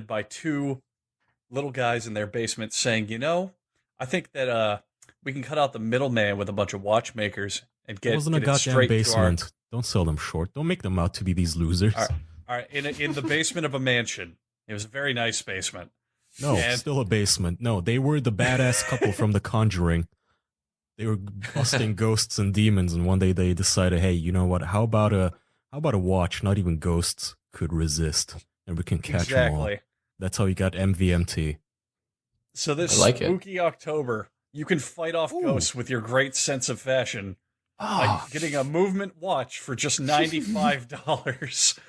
by two little guys in their basement saying, I think that we can cut out the middleman with a bunch of watchmakers and It get wasn't a get it goddamn straight to our. basement. Don't sell them short. Don't make them out to be these All losers. right, all right, in the basement of a mansion. It was a very nice basement. No, And still a basement. No, they were the badass couple from The Conjuring. They were busting ghosts and demons, and one day they decided, hey, you know what? How about a watch? Not even ghosts could resist, and we can catch them all. exactly. That's how you got MVMT. So this I like it. spooky October, you can fight off Ooh. ghosts with your great sense of fashion by getting a movement watch for just $95.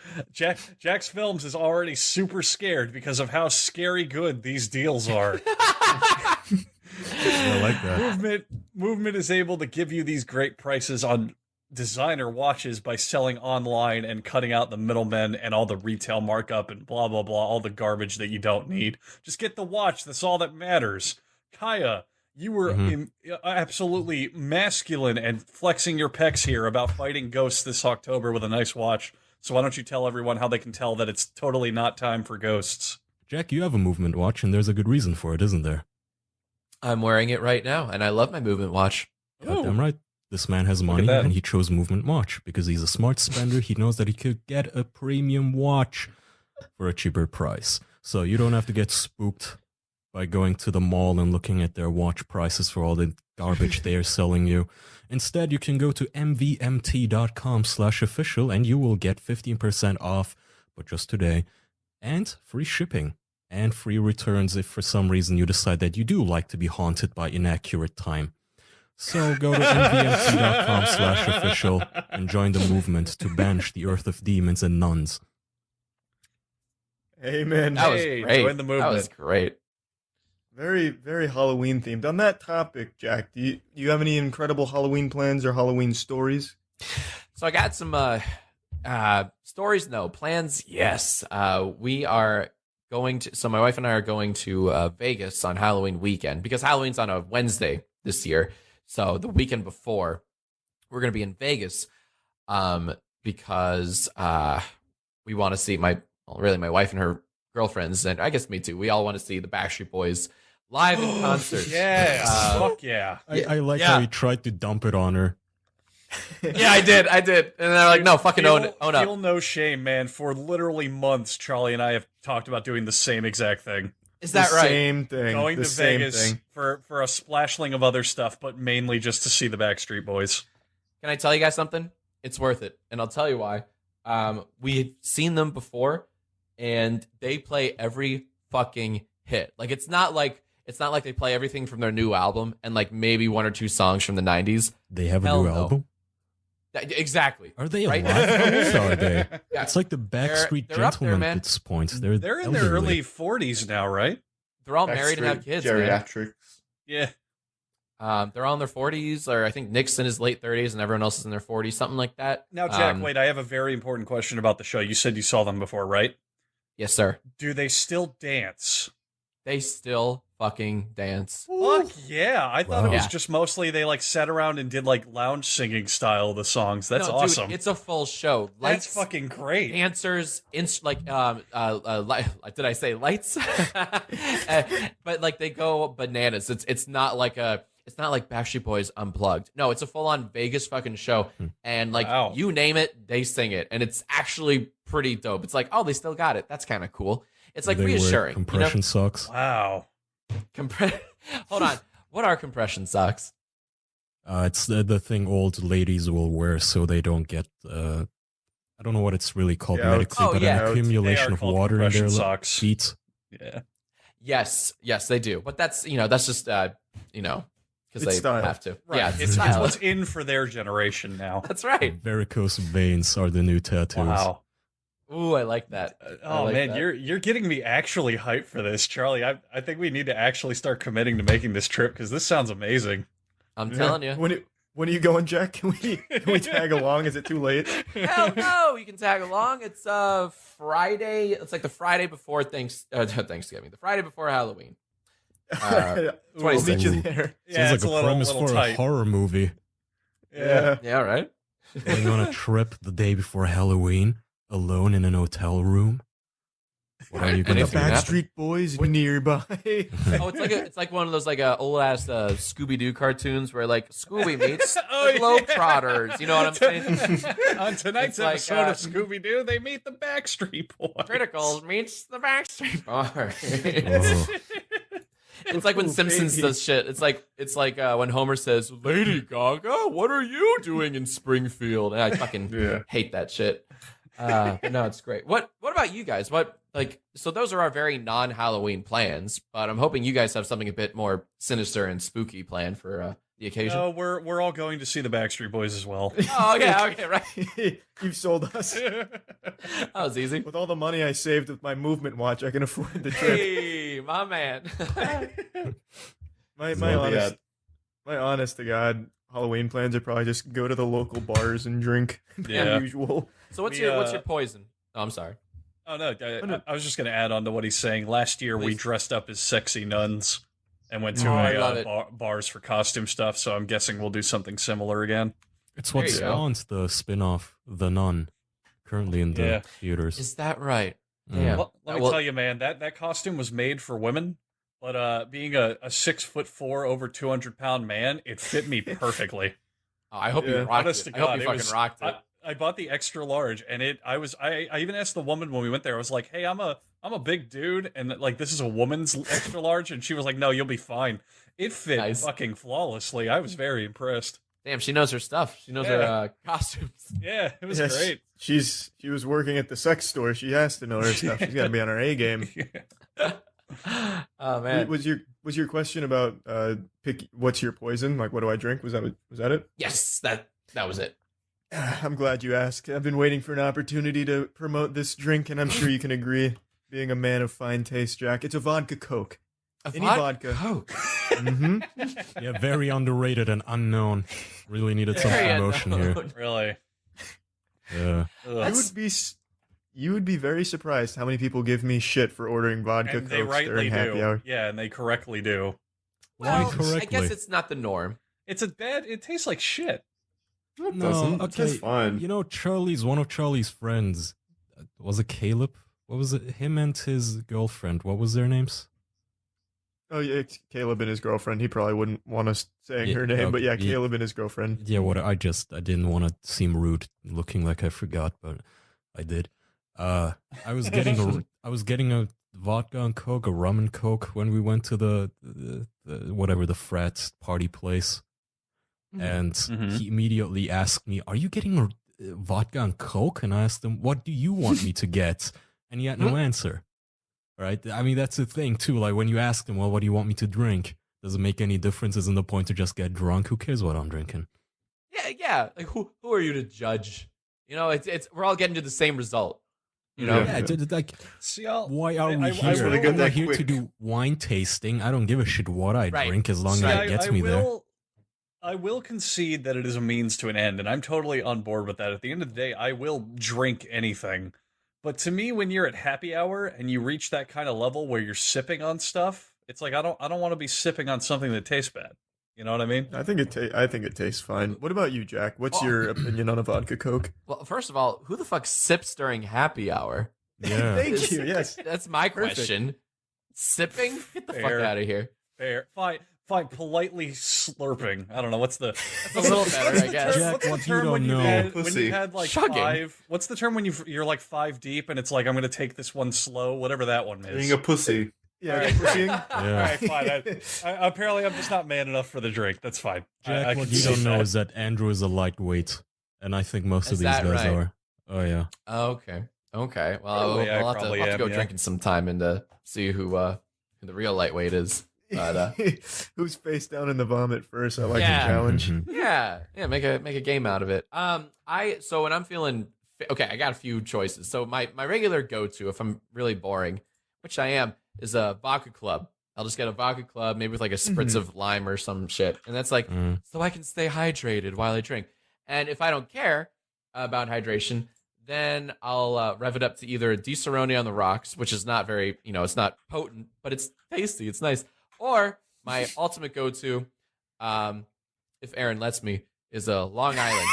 Jack's Films is already super scared because of how scary good these deals are. I like that. Movement is able to give you these great prices on designer watches by selling online and cutting out the middlemen and all the retail markup and blah blah blah, all the garbage that you don't need. Just get the watch. That's all that matters. Kaya, you were absolutely masculine and flexing your pecs here about fighting ghosts this October with a nice watch. So why don't you tell everyone how they can tell that it's totally not time for ghosts? Jack, you have a movement watch, and there's a good reason for it, isn't there? I'm wearing it right now, and I love my movement watch. Goddamn right. This man has at money, that. and he chose movement watch because he's a smart spender. He knows that he could get a premium watch for a cheaper price. So you don't have to get spooked by going to the mall and looking at their watch prices for all the garbage they are selling you. Instead, you can go to mvmt.com/official and you will get 15% off, but just today, and free shipping and free returns if for some reason you decide that you do like to be haunted by inaccurate time. So go to mvmt.com/official and join the movement to banish the earth of demons and nuns. Amen. That was Hey, great. join the That was movement. great. Very, very Halloween themed. On that topic, Jack, do you have any incredible Halloween plans or Halloween stories? So I got some stories. No plans. Yes. We are going to. So my wife and I are going to Vegas on Halloween weekend because Halloween's on a Wednesday this year. So the weekend before, we're going to be in Vegas because we want to see my wife and her girlfriends, and I guess me too. We all want to see the Backstreet Boys live in concert. Yes, fuck yeah. I like how he tried to dump it on her. Yeah, I did. And they're like, no, fucking own up. Feel no shame, man. For literally months, Charlie and I have talked about doing the same exact thing. Is that The right? Same thing. Going the to same Vegas thing. for a splashling of other stuff, but mainly just to see the Backstreet Boys. Can I tell you guys something? It's worth it, and I'll tell you why. We've seen them before, and they play every fucking hit. Like it's not like they play everything from their new album and like maybe one or two songs from the 90s. They have a Hell new no. album? Exactly. Are they Right? alive? How old are they? Yeah. It's like the Backstreet they're up there, Gentlemen man. at this point. They're in their elderly. early 40s now, right? They're all married and have Backstreet kids, man. Geriatrics. Yeah. They're all in their 40s, or I think Nick's in his late 30s and everyone else is in their 40s, something like that. Now, Jack, wait, I have a very important question about the show. You said you saw them before, right? Yes, sir. Do they still dance? They still fucking dance. Fuck yeah. I thought it was Yeah. just mostly they like sat around and did like lounge singing style of the songs. That's No, awesome. Dude, it's a full show. That's fucking great. Dancers, did I say lights? But like they go bananas. It's not like Backstreet Boys Unplugged. No, it's a full on Vegas fucking show, and like Wow. you name it, they sing it, and it's actually pretty dope. It's like, oh, they still got it. That's kind of cool. It's like They wear reassuring. compression socks. Wow. Hold on, what are compression socks? It's the thing old ladies will wear so they don't get, I don't know what it's really called Yeah, medically, oh, but yeah. an accumulation They are of called water in their compression socks. feet. Yeah. Yes, they do. But that's just because It's they style. have to. Right. Yeah, It's style. what's in for their generation now. That's right. Varicose veins are the new tattoos. Wow. Ooh, I like that. I Oh like man, that. you're getting me actually hyped for this, Charlie. I think we need to actually start committing to making this trip because this sounds amazing. I'm telling you. When are you going, Jack? Can we tag along? Is it too late? Hell no, you can tag along. It's Friday. It's like the Friday before Thanksgiving. The Friday before Halloween. We'll meet 26. you there. Yeah, Sounds it's like a a premise little for tight. a horror movie. Yeah. Yeah, right. Going on a trip the day before Halloween, alone in an hotel room. What are you The gonna Anything do? can Backstreet Boys nearby. Oh, it's like one of those like old ass Scooby Doo cartoons where like Scooby meets Oh, the Globetrotters. You know what I'm saying? On tonight's It's like, episode of Scooby Doo, they meet the Backstreet Boys. Critical meets the Backstreet Boys. Oh. It's like when Oh, Simpsons baby. does shit. It's like when Homer says, "Lady Gaga, what are you doing in Springfield?" And I fucking hate that shit. But no, it's great. What about you guys? So those are our very non-Halloween plans, but I'm hoping you guys have something a bit more sinister and spooky planned for the occasion. No, we're all going to see the Backstreet Boys as well. Oh, okay, right. You've sold us. That was easy. With all the money I saved with my movement watch, I can afford the trip. Hey, my man. My So, honest, my honest to God, Halloween plans are probably just go to the local bars and drink. Yeah. Usual. So what's We, your poison? Oh, I'm sorry. Oh no, I was just going to add on to what he's saying. Last year we Please. dressed up as sexy nuns and went to Oh, I love it. bars for costume stuff. So I'm guessing we'll do something similar again. It's what There you go. spawns the spin-off The Nun, currently in the Yeah. theaters. Is that right? Mm. Yeah. Let me Well- tell you, man, that costume was made for women. But being a 6'4", over 200-pound man, it fit me perfectly. Oh, I hope you Yeah. rocked Honest it. to I hope God, you it fucking was- rocked it. I bought the extra large, and I even asked the woman when we went there. I was like, "Hey, I'm a big dude, and like this is a woman's extra large," and she was like, "No, you'll be fine." It fit Nice. fucking flawlessly. I was very impressed. Damn, she knows her stuff. She knows Yeah. her costumes. Yeah, it was Yes, great. She was working at the sex store. She has to know her stuff. She's got to be on her A game. Oh man. Was your question about pick what's your poison? Like what do I drink? Was that it? Yes, that was it. I'm glad you asked. I've been waiting for an opportunity to promote this drink, and I'm sure you can agree. Being a man of fine taste, Jack, it's a vodka Coke. Any vodka. Coke. Mm-hmm. Yeah, very underrated and unknown. Really needed some Very promotion here. unknown. Really. Yeah. Ugh. You would be very surprised how many people give me shit for ordering vodka And they Cokes rightly during happy do. hour. Yeah, and they correctly do. Why Well, I correctly? guess it's not the norm. It tastes like shit. No, it No, doesn't. okay. That's fine. You know, one of Charlie's friends, was it Caleb? What was it? Him and his girlfriend. What was their names? Oh yeah, it's Caleb and his girlfriend. He probably wouldn't want us saying Yeah, her name, but yeah, okay, yeah. Caleb and his girlfriend. Yeah, I didn't want to seem rude, looking like I forgot, but I did. I was getting a vodka and Coke, a rum and Coke when we went to the whatever the frat party place, and Mhm. he immediately asked me, "Are you getting a vodka and Coke?" And I asked him, "What do you want me to get?" And he had no answer. Right? I mean, that's the thing too. Like when you ask him, "Well, what do you want me to drink?" Does it make any difference? Isn't the point to just get drunk? Who cares what I'm drinking? Yeah. Like who are you to judge? You know, it's we're all getting to the same result. You know, Yeah. Like, See, I'll, why are we I here? really get I'm that not here to quick. do wine tasting. I don't give a shit what I Right. drink as long See, as I- it gets I me there. will, I will concede that it is a means to an end, and I'm totally on board with that. At the end of the day, I will drink anything. But to me, when you're at happy hour and you reach that kind of level where you're sipping on stuff, it's like I don't want to be sipping on something that tastes bad. You know what I mean? I think it tastes fine. What about you, Jack? What's Oh. your opinion on a vodka Coke? well, first of all, who the fuck sips during happy hour? Yeah. Thank you. Yes. That's my Perfect. question. Sipping? Get the Fair. fuck out of here. Fair, fine. Politely slurping. I don't know what's the. That's a little better, I guess. Jack, What's the what you term when don't you've know. had, when Pussy. you've had like Chugging. five? What's the term when you're like 5 deep and it's like I'm gonna take this one slow, whatever that one is. Being a pussy. Yeah. Alright. pushing. All right, fine. Apparently, I'm just not man enough for the drink. That's fine. Jack, I what can you see don't know that. is that Andrew is a lightweight, and I think most Is of these that guys right? are. Oh yeah. Okay. Well, Probably, I we'll have to probably am, go yeah. drinking some time and see who the real lightweight is. But, Who's face down in the vomit first? I like Yeah. the challenge. Mhm. yeah, make a game out of it. So when I'm feeling okay, I got a few choices. So my regular go to if I'm really boring, which I am, is a vodka club. I'll just get a vodka club, maybe with like a spritz of lime or some shit, and that's like Mm. so I can stay hydrated while I drink. And if I don't care about hydration, then I'll rev it up to either a Di-Cerrone on the rocks, which is not very, it's not potent, but it's tasty, it's nice. Or my ultimate go-to, if Aaron lets me, is a Long Island.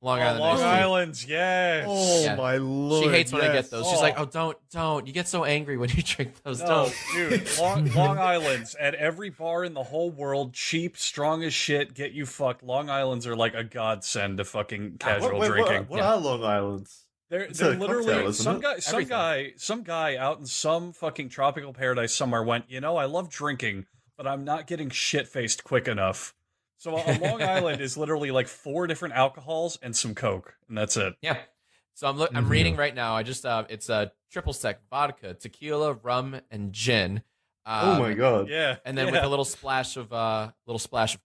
Long Island Long iced tea. Island's, yes. Oh Yeah. my lord! She hates when I get those. She's Oh. like, "Oh, don't! You get so angry when you drink those. No, Don't." dude, Long Island's at every bar in the whole world, cheap, strong as shit, get you fucked. Long Island's are like a godsend to fucking casual drinking. What are Long Islands? They're It's a literally cocktail, isn't it? some guy out in some fucking tropical paradise somewhere went, I love drinking, but I'm not getting shit faced quick enough. So a Long Island is literally like 4 different alcohols and some Coke, and that's it. Yeah. So I'm reading right now. I just it's a triple sec vodka, tequila, rum, and gin. Oh my god! Yeah, And then with a little splash of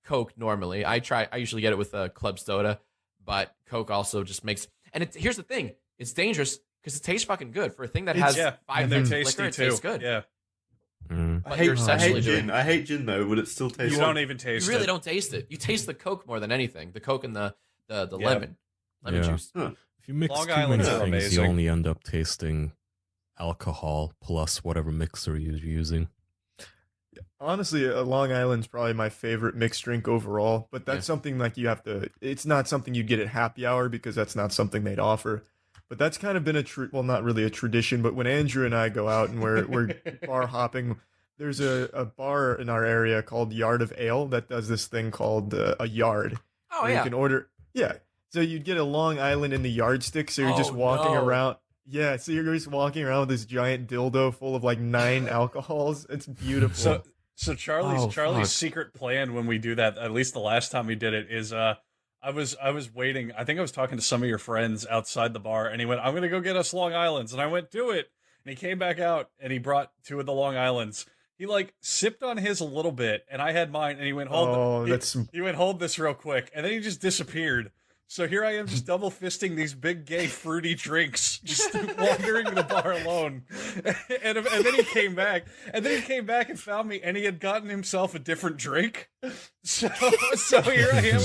Coke. Normally, I usually get it with a club soda, but Coke also just makes. And here's the thing: it's dangerous because it tastes fucking good for a thing that has 5 and they're different tasty liquor. It too. tastes good. Yeah, But you're essentially gin. I hate gin though, but it still tastes. you don't even taste. You really it. don't taste it. You taste the Coke more than anything. The Coke and the lemon Yeah. juice. If you mix Long too Island's many are things, you amazing. only end up tasting alcohol plus whatever mixer you're using. Honestly, a Long Island's probably my favorite mixed drink overall, but that's something like you have to. It's not something you get at happy hour because that's not something they'd offer. But that's kind of been not really a tradition. But when Andrew and I go out and we're bar hopping, there's a bar in our area called Yard of Ale that does this thing called a yard. Oh where yeah. you can order. Yeah, so you'd get a Long Island in the yardstick, so you're just walking around. Yeah, so you're just walking around with this giant dildo full of like 9 alcohols. It's beautiful. So Charlie's fuck. secret plan when we do that, at least the last time we did it, is I was waiting. I think I was talking to some of your friends outside the bar, and he went, "I'm gonna go get us Long Island's," and I went, "Do it." And he came back out and he brought 2 of the Long Island's. He like sipped on his a little bit, and I had mine, and he went, he went, "Hold this real quick," and then he just disappeared. So here I am just double fisting these big gay fruity drinks, just wandering the bar alone. And then he came back, and found me, and he had gotten himself a different drink. So here I am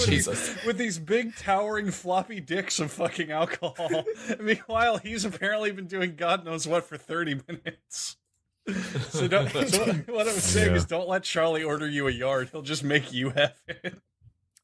with these big towering floppy dicks of fucking alcohol. Meanwhile, he's apparently been doing God knows what for 30 minutes. So what I'm saying is, don't let Charlie order you a yard. He'll just make you have it.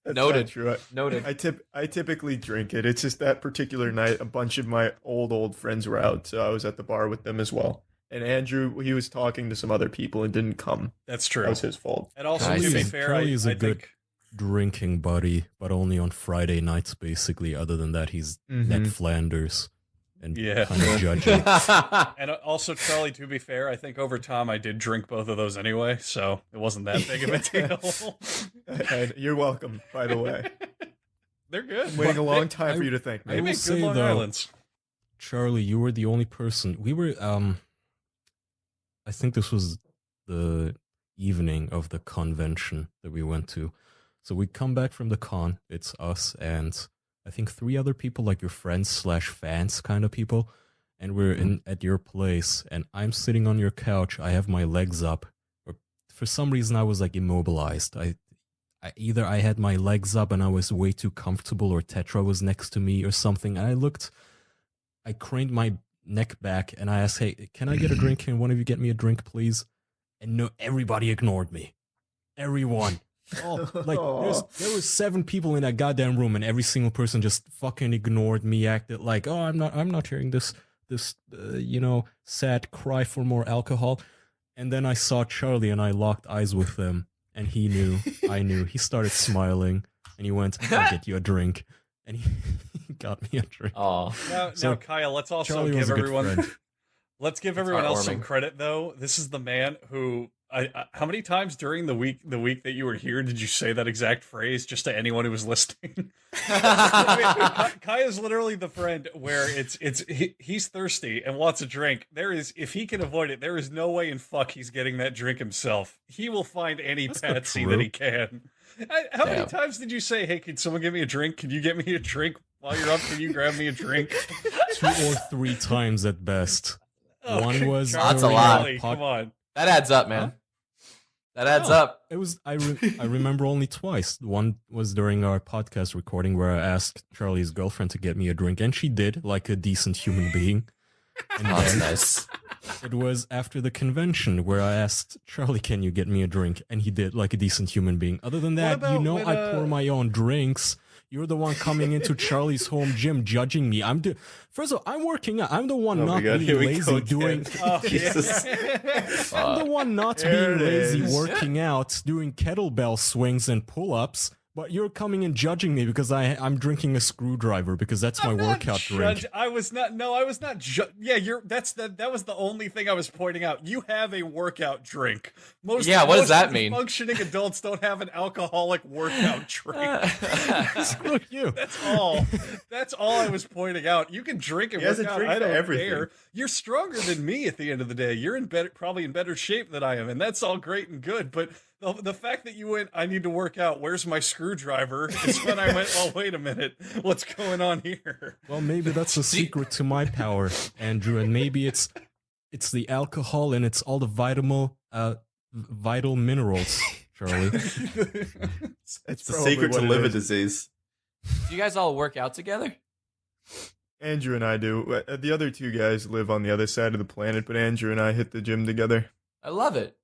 That's Noted. not true. Noted. I typically drink it. It's just that particular night, a bunch of my old friends were out, so I was at the bar with them as well. And Andrew, he was talking to some other people and didn't come. That's true. That was his fault. And also, Nice. to be fair, Charlie is a I good think drinking buddy, but only on Friday nights, basically. Other than that, he's Ned Flanders and Yeah. kind of judging. And also, Charlie, to be fair, I think over time I did drink both of those anyway, so it wasn't that big of a deal. And you're welcome, by the way. They're good. I'm waiting a long time for you to thank They me. will make say, good Long though, Islands. Charlie, you were the only person. We were, I think this was the evening of the convention that we went to. So we come back from the con. It's us and I think 3 other people, like your friends / fans kind of people. And we're in at your place, and I'm sitting on your couch. I have my legs up. Or for some reason, I was like immobilized. Either I had my legs up and I was way too comfortable, or Tetra was next to me or something. And I craned my neck back and I asked, "Hey, can I get a drink? Can one of you get me a drink, please?" And no, everybody ignored me. Everyone. Oh, like there was 7 people in that goddamn room, and every single person just fucking ignored me. Acted like, "Oh, I'm not hearing this sad cry for more alcohol." And then I saw Charlie, and I locked eyes with him, and he knew, I knew. He started smiling, and he went, "I'll get you a drink," and he got me a drink. Oh, Now, Kyle, let's also Charlie was give a good everyone friend. let's give everyone else some heartwarming. credit, though. This is the man who. How many times during the week that you were here did you say that exact phrase just to anyone who was listening? Kai is literally the friend where he's thirsty and wants a drink. If he can avoid it, there is no way in fuck he's getting that drink himself. He will find any patsy that he can. How many times did you say, "Hey, can someone give me a drink? Can you get me a drink while you're up? Can you grab me a drink?" 2 or 3 times at best. Oh, One was That's a during lot. our Come on. that adds up, man. That adds No, up. It was I remember only twice. One was during our podcast recording where I asked Charlie's girlfriend to get me a drink, and she did, like a decent human being. And Oh, that's then nice. it was after the convention where I asked Charlie, "Can you get me a drink?" And he did, like a decent human being. Other than that, about when, I pour my own drinks. You're the one coming into Charlie's home gym judging me. First of all, I'm working out. I'm the one Oh my not God, here being we lazy go doing. again. Oh, Jesus. I'm the one not There being it lazy, is. working out, doing kettlebell swings and pull-ups. But you're coming and judging me because I'm drinking a screwdriver because that's my I'm not workout drink. I was not. No, I was not. Yeah, that was the only thing I was pointing out. You have a workout drink. Yeah, what does most that mean? Functioning adults don't have an alcoholic workout drink. Screw you. That's all I was pointing out. You can drink and He has work a out. drink I for don't everything. care. You're stronger than me at the end of the day. You're probably in better shape than I am, and that's all great and good. But the fact that you went, I need to work out. Where's my screwdriver? Is when I went, oh, wait a minute. What's going on here? Well, maybe that's the secret to my power, Andrew, and maybe it's the alcohol and it's all the vital minerals, Charlie. It's It's the probably secret to what it liver is. disease. Do you guys all work out together? Andrew and I do. The other two guys live on the other side of the planet, but Andrew and I hit the gym together. I love it.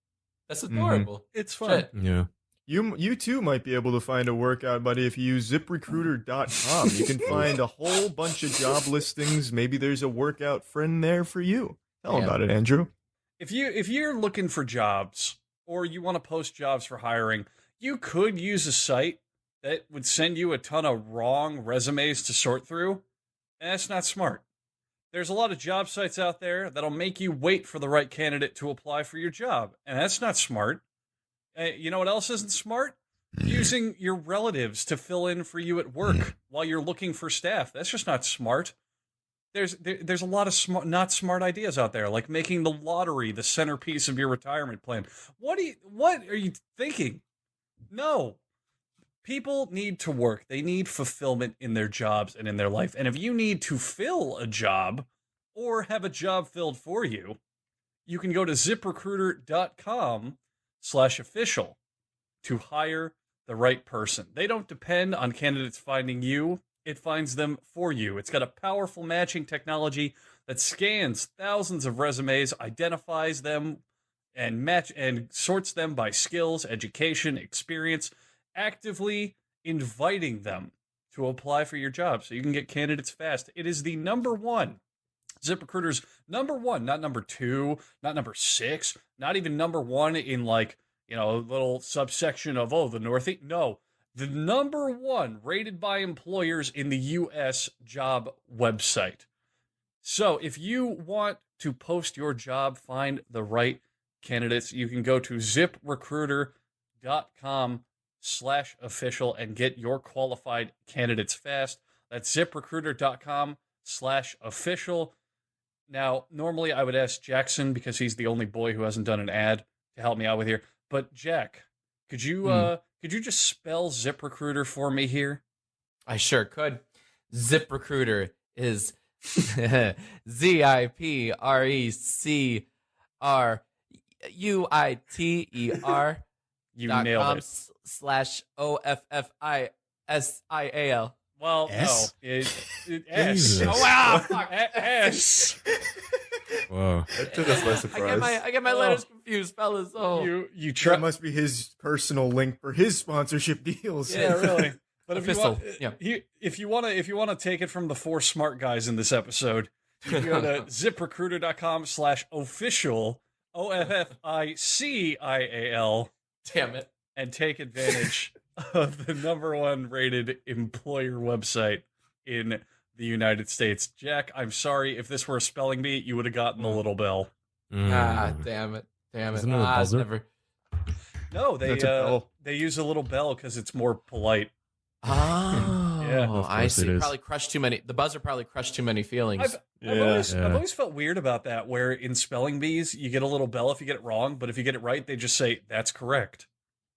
That's adorable. It's fun. Shit. Yeah. You too might be able to find a workout buddy if you use ziprecruiter.com. You can find a whole bunch of job listings. Maybe there's a workout friend there for you. Tell them Yeah. about it, Andrew. If you're looking for jobs or you want to post jobs for hiring, you could use a site that would send you a ton of wrong resumes to sort through, and that's not smart. There's a lot of job sites out there that'll make you wait for the right candidate to apply for your job, and that's not smart. You know what else isn't smart? Using your relatives to fill in for you at work while you're looking for staff. That's just not smart. There's a lot of not smart ideas out there, like making the lottery the centerpiece of your retirement plan. What are you thinking? No. People need to work. They need fulfillment in their jobs and in their life. And if you need to fill a job or have a job filled for you, you can go to ziprecruiter.com/official to hire the right person. They don't depend on candidates finding you. It finds them for you. It's got a powerful matching technology that scans thousands of resumes, identifies them, and sorts them by skills, education, experience, actively inviting them to apply for your job so you can get candidates fast. It is the number one. ZipRecruiter's number one, not number two, not number six, not even number one in a little subsection of, the Northeast. No, the number one rated by employers in the U.S. job website. So if you want to post your job, find the right candidates, you can go to ziprecruiter.com/official and get your qualified candidates fast. That's ziprecruiter.com/official. Now, normally I would ask Jackson, because he's the only boy who hasn't done an ad, to help me out with here. But Jack, could you just spell ZipRecruiter for me here? I sure could. ZipRecruiter is ZIPRECRUITER. You nailed it. /OFFISIAL. Well, S? no. S. Jesus. Oh wow! Fuck. S. Whoa. That took us by surprise. I get my letters confused, fellas. Oh, You That try. must be his personal link for his sponsorship deals. Yeah, really. But if you Official, want, yeah. if you want to take it from the four smart guys in this episode, you can go to ziprecruiter.com/official OFFICIAL damn it! and take advantage of the number one rated employer website in the United States. Jack, I'm sorry, if this were a spelling bee, you would have gotten the little bell. Damn it! Isn't it a It's buzzer? never. No, That's a bell. they use a little bell because it's more polite. Oh, Yeah, of I course it see. is. Probably crushed too many. The buzzer probably crushed too many feelings. I've Yeah. always felt weird about that, where in spelling bees you get a little bell if you get it wrong, but if you get it right, they just say that's correct.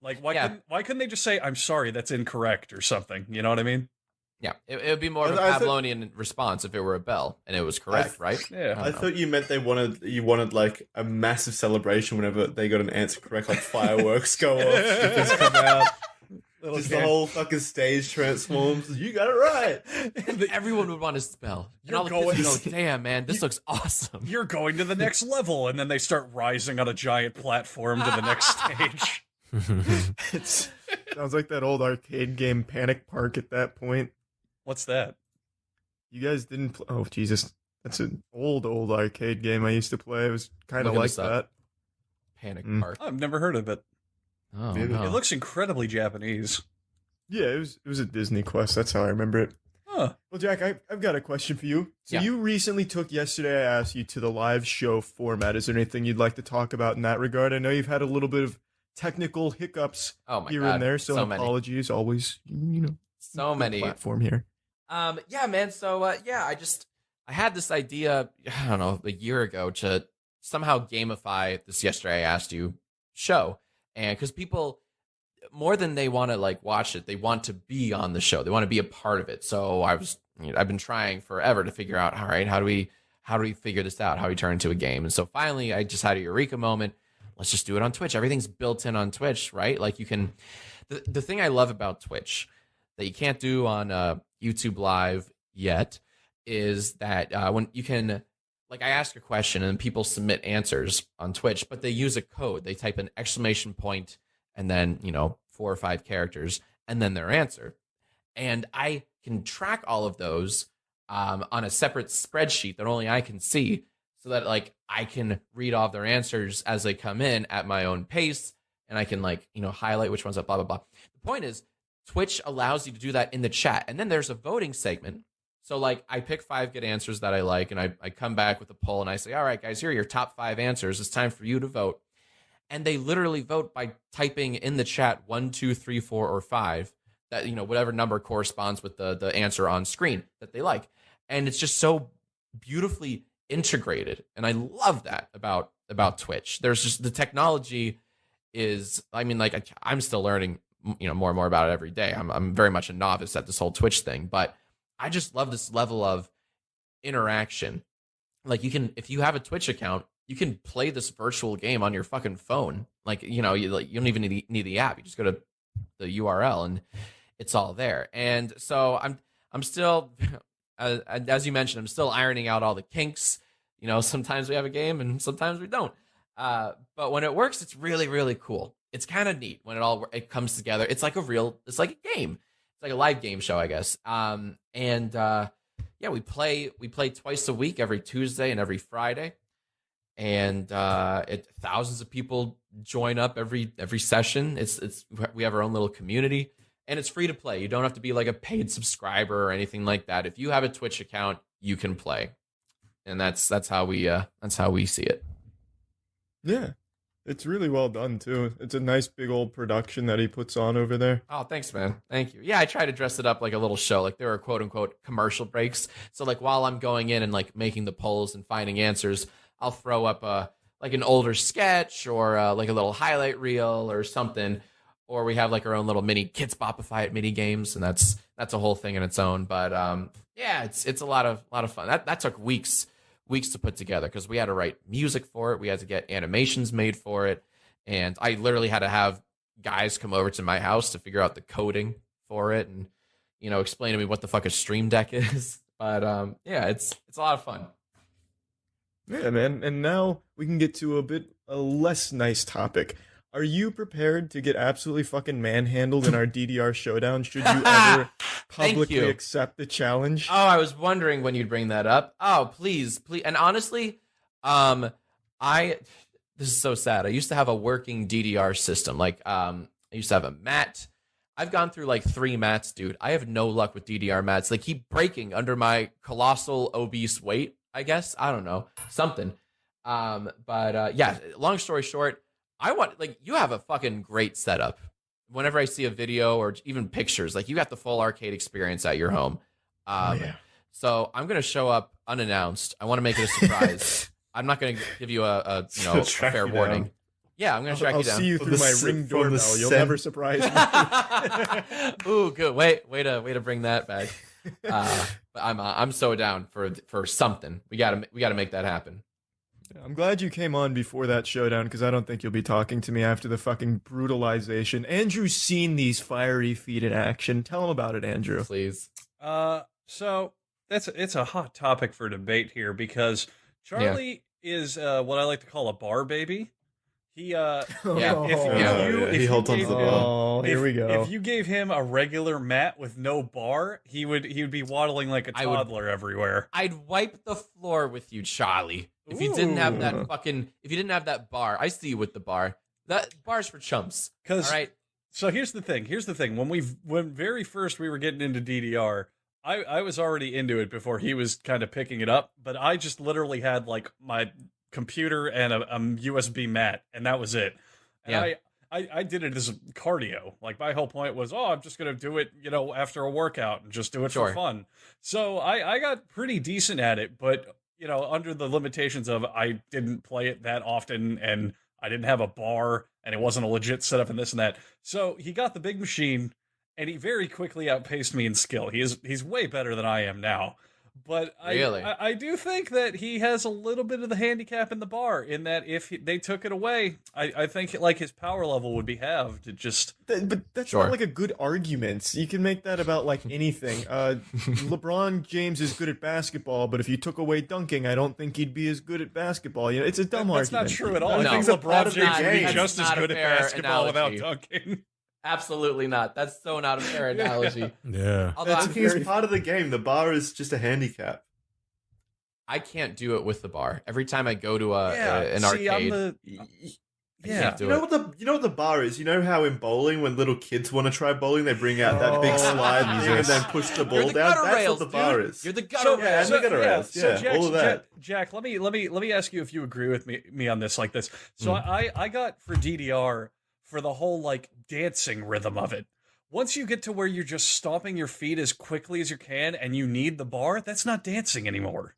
Like why couldn't they just say I'm sorry, that's incorrect or something? You know what I mean? Yeah, it would be more of a I thought- Pavlovian response if it were a bell and it was correct, right? Yeah. I I don't know. thought you meant you wanted like a massive celebration whenever they got an answer correct, like fireworks go off, stickers come out. Just the whole fucking stage transforms. You got it right. Everyone would want to spell. And You're all the kids going- would go, damn, man, this looks awesome. You're going to the next level, and then they start rising on a giant platform to the next stage. It sounds like that old arcade game Panic Park at that point. What's that? You guys didn't play. Oh, Jesus. That's an old arcade game I used to play. It was kind of Looking like this up. that. Panic Mm. Park. I've never heard of it. Oh, Maybe. no. It looks incredibly Japanese. Yeah, it was a Disney Quest. That's how I remember it. Huh. Well, Jack, I've got a question for you. So Yeah. you recently took yesterday. I asked you to the live show format. Is there anything you'd like to talk about in that regard? I know you've had a little bit of technical hiccups Oh my here God. and there, so many. apologies. Always, So good many. platform here. Yeah, man. So, I had this idea, I don't know, a year ago to somehow gamify this Yesterday I Asked You show. And because people, more than they want to like watch it, they want to be on the show. They want to be a part of it. So I've been trying forever to figure out, all right, how do we figure this out? How do we turn it into a game? And so finally I just had a eureka moment. Let's just do it on Twitch. Everything's built in on Twitch, right? Like you can, the thing I love about Twitch that you can't do on YouTube Live yet is that when you can, like I ask a question and people submit answers on Twitch, but they use a code. They type an exclamation point and then, 4 or 5 characters and then their answer. And I can track all of those on a separate spreadsheet that only I can see so that like I can read off their answers as they come in at my own pace. And I can highlight which ones up, blah, blah, blah. The point is Twitch allows you to do that in the chat. And then there's a voting segment. So like I pick 5 good answers that I like and I come back with a poll and I say, all right, guys, here are your top 5 answers. It's time for you to vote. And they literally vote by typing in the chat 1, 2, 3, 4, or 5 that, whatever number corresponds with the answer on screen that they like. And it's just so beautifully integrated. And I love that about Twitch. There's just the technology is, I'm still learning, more and more about it every day. I'm very much a novice at this whole Twitch thing, but I just love this level of interaction. Like if you have a Twitch account, you can play this virtual game on your fucking phone. Like, you don't even need the app. You just go to the URL and it's all there. And so I'm still, as you mentioned, I'm still ironing out all the kinks. Sometimes we have a game and sometimes we don't. But when it works, it's really, really cool. It's kind of neat when it comes together. It's like a game. It's like a live game show, I guess. We play twice a week, every Tuesday and every Friday. And thousands of people join up every session. We have our own little community, and it's free to play. You don't have to be like a paid subscriber or anything like that. If you have a Twitch account, you can play, and that's how we see it. Yeah, it's really well done too. It's a nice big old production that he puts on over there. Oh, thanks, man. Thank you. Yeah, I try to dress it up like a little show. Like there are quote unquote commercial breaks. So like while I'm going in and like making the polls and finding answers, I'll throw up an older sketch or like a little highlight reel or something. Or we have like our own little mini Kids Bopify It mini games, and that's a whole thing in its own. But it's a lot of fun. That took weeks to put together because we had to write music for it. We had to get animations made for it. And I literally had to have guys come over to my house to figure out the coding for it and, explain to me what the fuck a Stream Deck is. But it's a lot of fun. Yeah, man. And now we can get to a less nice topic. Are you prepared to get absolutely fucking manhandled in our DDR showdown should you ever publicly you. accept the challenge? Oh, I was wondering when you'd bring that up. Oh, please. And honestly, this is so sad. I used to have a working DDR system. Like, I used to have a mat. I've gone through like 3 mats, dude. I have no luck with DDR mats. They keep breaking under my colossal obese weight, I guess. I don't know. Something. Long story short, you have a fucking great setup. Whenever I see a video or even pictures, like you got the full arcade experience at your home. So I'm going to show up unannounced. I want to make it a surprise. I'm not going to give you a Track fair you warning. down. Yeah, I'm going to track I'll you down. see you From through the my s- Ring from the doorbell. You'll sen- never surprise me. Ooh, good. Way to bring that back. But I'm so down for something. We gotta make that happen. I'm glad you came on before that showdown because I don't think you'll be talking to me after the fucking brutalization. Andrew's seen these fiery feet in action. Tell him about it, Andrew. Please. So it's a hot topic for debate here because Charlie is what I like to call a bar baby. He He holds onto the bar. Oh, here we go. If you gave him a regular mat with no bar, he would be waddling like a toddler everywhere. I'd wipe the floor with you, Charlie. If you didn't have that if you didn't have that bar, I see you with the bar. That bar's for chumps. All right. So here's the thing. When very first we were getting into DDR, I was already into it before he was kind of picking it up, but I just literally had like my computer and a USB mat, and that was it. And I did it as cardio. Like my whole point was, I'm just gonna do it, after a workout and just do it for fun. So I got pretty decent at it, but under the limitations of I didn't play it that often, and I didn't have a bar, and it wasn't a legit setup and this and that. So he got the big machine, and he very quickly outpaced me in skill. He's way better than I am now. But I do think that he has a little bit of the handicap in the bar, in that if they took it away, I think like his power level would be halved. But that's not like a good argument. You can make that about like anything. LeBron James is good at basketball, but if you took away dunking, I don't think he'd be as good at basketball. It's a dumb argument. That's not true at all. No. I think LeBron James would be just as good at basketball analogy. without dunking. Absolutely not. That's so not a fair analogy. Yeah. It's part of the game. The bar is just a handicap. I can't do it with the bar. Every time I go to an arcade, I can't do You know what the bar is? You know how in bowling, when little kids want to try bowling, they bring out that big slide thing and then push the ball down. That's what the bar is. You're the gutter rails. the gutter rails. So Jack, all of that. Jack, let me ask you if you agree with me on this like this. So I got for DDR for the whole like dancing rhythm of it. Once you get to where you're just stomping your feet as quickly as you can and you need the bar, that's not dancing anymore.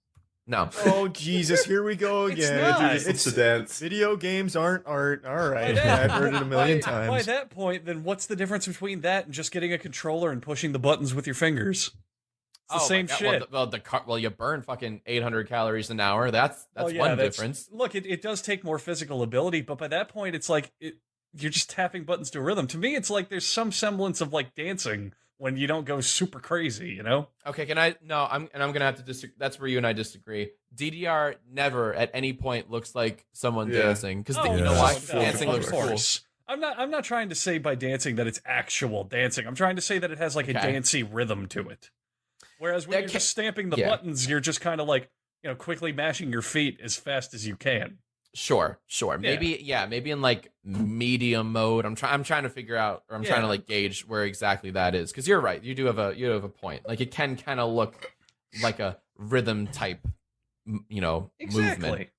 No. Oh Jesus, here we go again. It's to dance. Video games aren't art. All right, I've heard it a million times. By that point, then what's the difference between that and just getting a controller and pushing the buttons with your fingers? It's the same shit. Well, you burn fucking 800 calories an hour. That's one difference. Look, it does take more physical ability, but by that point, it's like you're just tapping buttons to a rhythm. To me, it's like there's some semblance of like dancing when you don't go super crazy, Okay, can I? No, I'm gonna have to disagree. That's where you and I disagree. DDR never at any point looks like someone dancing because you know why? Dancing looks cool. I'm not trying to say by dancing that it's actual dancing. I'm trying to say that it has like a dancey rhythm to it. Whereas when you're just stamping the buttons, you're just kind of like quickly mashing your feet as fast as you can. Sure. Maybe in like medium mode. I'm trying to figure out, or I'm trying to like gauge where exactly that is. Because you're right, you have a point. Like it can kind of look like a rhythm type, movement.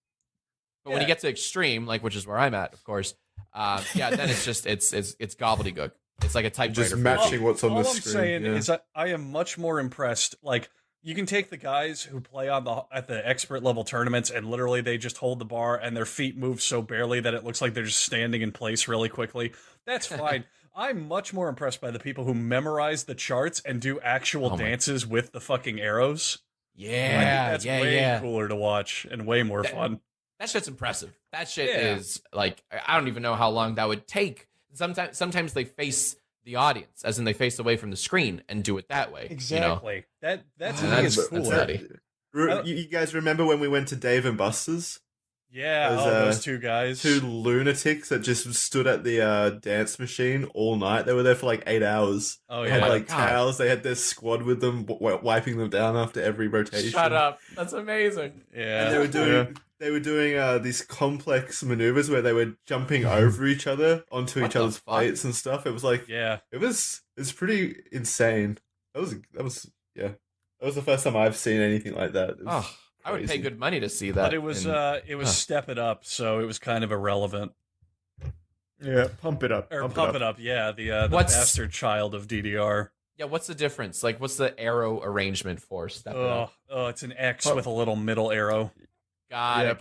But when you get to extreme, like which is where I'm at, of course, then it's just it's gobbledygook. It's like a typewriter. Just matching what's on the screen. All I'm saying is I am much more impressed. Like, you can take the guys who play at the expert level tournaments and literally they just hold the bar and their feet move so barely that it looks like they're just standing in place really quickly. That's fine. I'm much more impressed by the people who memorize the charts and do actual dances with the fucking arrows. Yeah, that's way cooler to watch and way more fun. That shit's impressive. That shit is like, I don't even know how long that would take. Sometimes they face the audience, as in they face away from the screen and do it that way. Exactly. That to me is cool. You guys remember when we went to Dave and Buster's? Yeah, those two guys. Two lunatics that just stood at the dance machine all night. They were there for like 8 hours. Oh, They had towels. They had their squad with them, wiping them down after every rotation. Shut up. That's amazing. Yeah. And they were doing these complex maneuvers where they were jumping over each other onto each other's plates and stuff. It was like, it was pretty insane. That was the first time I've seen anything like that. I would pay good money to see that. But it was Step It Up, so it was kind of irrelevant. Yeah, Pump It Up. Or Pump It Up, yeah, the bastard child of DDR. Yeah, what's the difference? Like, what's the arrow arrangement for Step It Up? Oh, it's an X with a little middle arrow. Got it.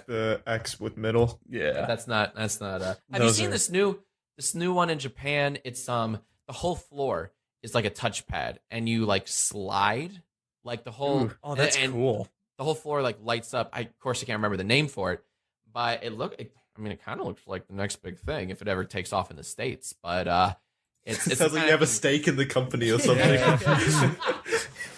The X with middle. Yeah, that's not. Have you seen this new one in Japan? It's the whole floor is like a touchpad, and you like slide like the whole. That's cool. the whole floor like lights up. Of course I can't remember the name for it, but it kind of looks like the next big thing if it ever takes off in the States. But it sounds like you have a stake in the company or something.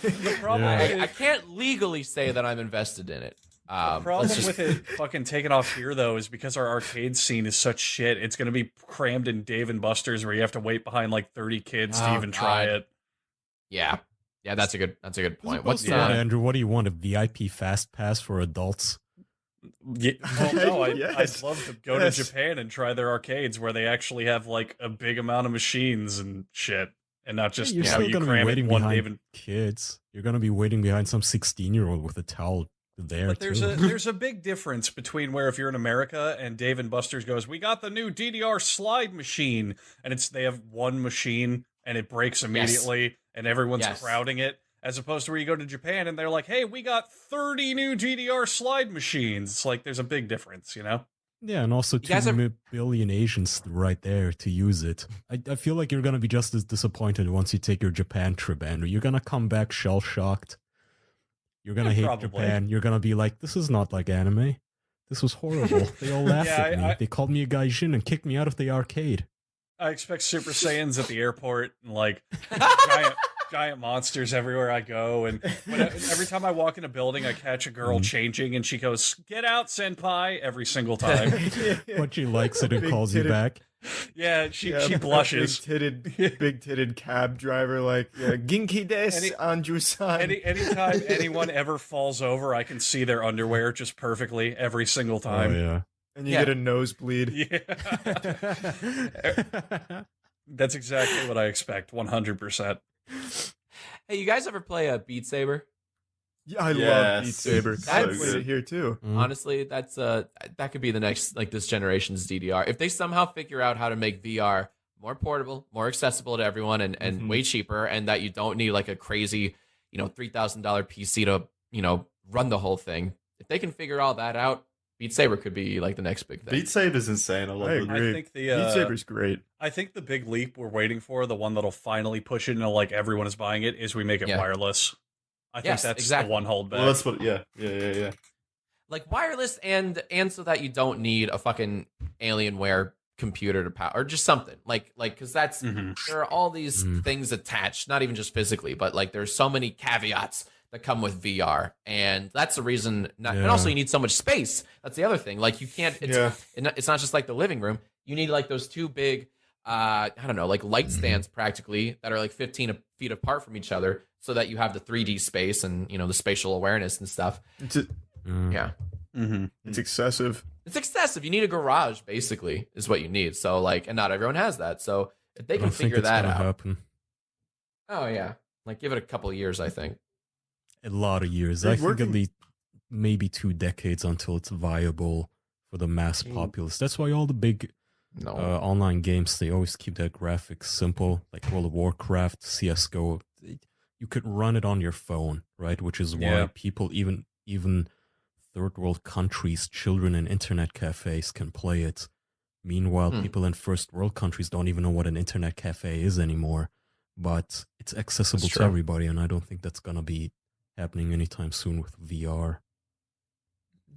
The problem I can't legally say that I'm invested in it. The problem with it fucking taking off here, though, is because our arcade scene is such shit. It's going to be crammed in Dave and Buster's, where you have to wait behind like 30 kids to even try it. Yeah, that's a good point. What's that, Andrew? What do you want? A VIP fast pass for adults? Yeah, well, no, I'd love to go to Japan and try their arcades where they actually have like a big amount of machines and shit, and not just you're still you gonna cram be waiting it one behind kids. You're gonna be waiting behind some 16-year-old with a towel there. But there's a big difference between where if you're in America and Dave and Buster's goes, we got the new DDR slide machine, and they have one machine and it breaks immediately and everyone's crowding it. As opposed to where you go to Japan and they're like, hey, we got 30 new DDR slide machines. It's like there's a big difference, you know? Yeah, and also 2 billion Asians right there to use it. I feel like you're going to be just as disappointed once you take your Japan trip, Andrew. You're going to come back shell-shocked. You're going to hate Japan. You're going to be like, this is not like anime. This was horrible. They all laughed at me. They called me a gaijin and kicked me out of the arcade. I expect Super Saiyans at the airport and like giant monsters everywhere I go, and every time I walk in a building I catch a girl changing and she goes, get out senpai, every single time. But she likes it and calls you back. Yeah, she blushes. Big titted cab driver like Ginki desu Anju-san. Anytime anyone ever falls over, I can see their underwear just perfectly every single time. Oh, yeah. And you get a nosebleed. Yeah. That's exactly what I expect, 100%. Hey, you guys ever play a Beat Saber? Yeah, I love Beat Saber. I played it here too. Honestly, that's that could be the next, like, this generation's DDR. If they somehow figure out how to make VR more portable, more accessible to everyone, and way cheaper, and that you don't need like a crazy, $3,000 PC to, run the whole thing. If they can figure all that out, Beat Saber could be like the next big thing. Beat Saber's insane. I agree. I think Beat Saber's great. I think the big leap we're waiting for, the one that'll finally push it into like everyone is buying it, is we make it wireless. I think that's exactly the one holdback. Well, that's what. Yeah. Like wireless, and so that you don't need a fucking Alienware computer to power, or just something like because that's there are all these things attached, not even just physically, but like there's so many caveats that come with VR, and that's the reason. And also, you need so much space. That's the other thing. Like you can't. It's not just like the living room. You need like those two big, I don't know, like light stands practically that are like 15 feet apart from each other, so that you have the 3D space and the spatial awareness and stuff. It's excessive. It's excessive. You need a garage, basically, is what you need. So like, and not everyone has that. So if they can figure that out. Happen. Oh yeah, like give it a couple of years, I think. A lot of years. I think at least maybe 2 decades until it's viable for the mass populace. That's why all the big online games, they always keep their graphics simple, like World of Warcraft, CSGO. You could run it on your phone, right? Which is why people, even third world countries, children in internet cafes can play it. Meanwhile, people in first world countries don't even know what an internet cafe is anymore. But it's accessible to everybody, and I don't think that's going to be happening anytime soon with VR.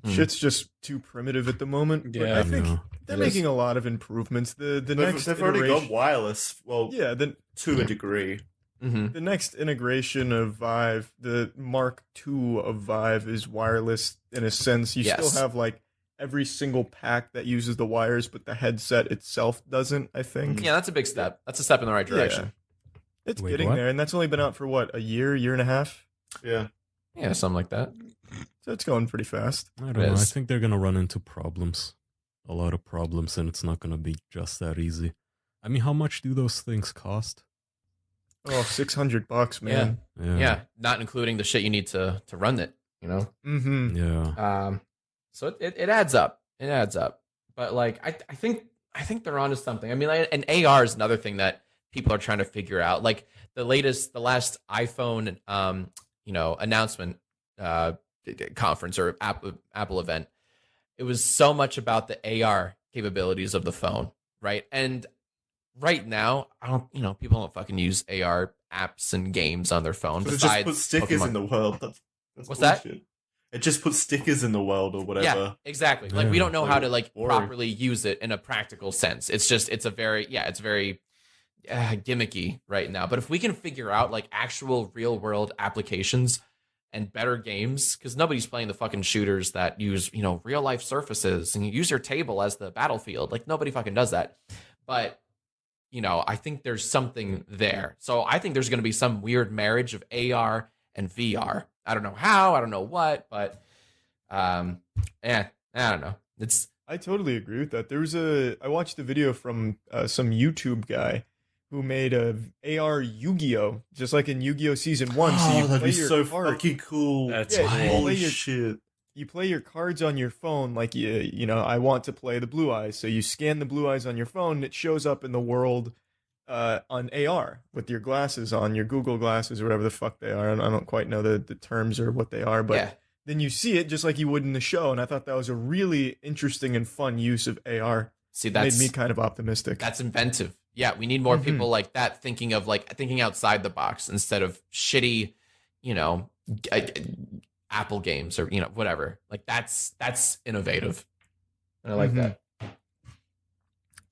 Shit's just too primitive at the moment. But I think they're making a lot of improvements. They've already got wireless. Well, to a degree. The next integration of Vive, the Mark II of Vive, is wireless in a sense. You still have like every single pack that uses the wires, but the headset itself doesn't, I think. Yeah, that's a big step. That's a step in the right direction. Yeah. It's getting there, and that's only been out for what, a year and a half? Yeah, something like that. So it's going pretty fast. I don't know. I think they're going to run into problems. A lot of problems, and it's not going to be just that easy. I mean, how much do those things cost? Oh, $600, man. Yeah, not including the shit you need to run it, Yeah. So it adds up. It adds up. But like I think they're onto something. I mean, and AR is another thing that people are trying to figure out. Like the last iPhone announcement conference or Apple event, it was so much about the AR capabilities of the phone, right? And right now, people don't fucking use AR apps and games on their phone. Besides, just put stickers in the world. That's what's bullshit. that? it just puts stickers in the world or whatever. Yeah, exactly. Like we don't know how to like properly use it in a practical sense. It's very gimmicky right now. But if we can figure out like actual real world applications and better games, because nobody's playing the fucking shooters that use, you know, real life surfaces and you use your table as the battlefield. Like nobody fucking does that. But, you know, I think there's something there. So I think there's going to be some weird marriage of AR and VR. I don't know how, I don't know what, but I don't know. I totally agree with that. I watched a video from some YouTube guy who made a AR Yu-Gi-Oh, just like in Yu-Gi-Oh Season 1. Oh, so you that'd play be your so card, fucking cool. That's holy shit. You play your cards on your phone, like you know, I want to play the Blue Eyes. So you scan the Blue Eyes on your phone, it shows up in the world on AR with your glasses on, your Google glasses or whatever the fuck they are. I don't quite know the terms or what they are, but then you see it just like you would in the show. And I thought that was a really interesting and fun use of AR. See, that made me kind of optimistic. That's inventive. Yeah, we need more people like that thinking outside the box instead of shitty, you know, Apple games or, you know, whatever. Like that's innovative. And I like that.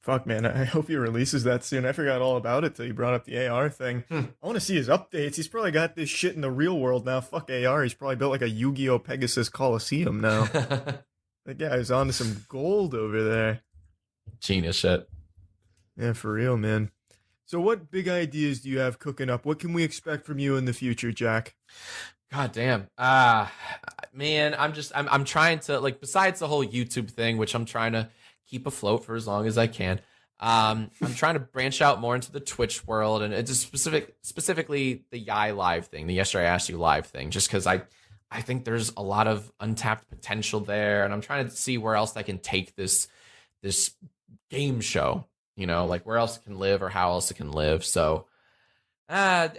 Fuck, man. I hope he releases that soon. I forgot all about it till you brought up the AR thing. I want to see his updates. He's probably got this shit in the real world now. Fuck AR. He's probably built like a Yu-Gi-Oh! Pegasus Coliseum now. That guy's on to some gold over there. Genius shit. Yeah, for real, man. So what big ideas do you have cooking up? What can we expect from you in the future, Jack? God damn. Man, I'm trying to, like, besides the whole YouTube thing, which I'm trying to keep afloat for as long as I can, I'm trying to branch out more into the Twitch world, and it's specifically the Yai Live thing, the Yesterday I Asked You Live thing, just because I think there's a lot of untapped potential there, and I'm trying to see where else I can take this game show, you know, like where else it can live or how else it can live. So I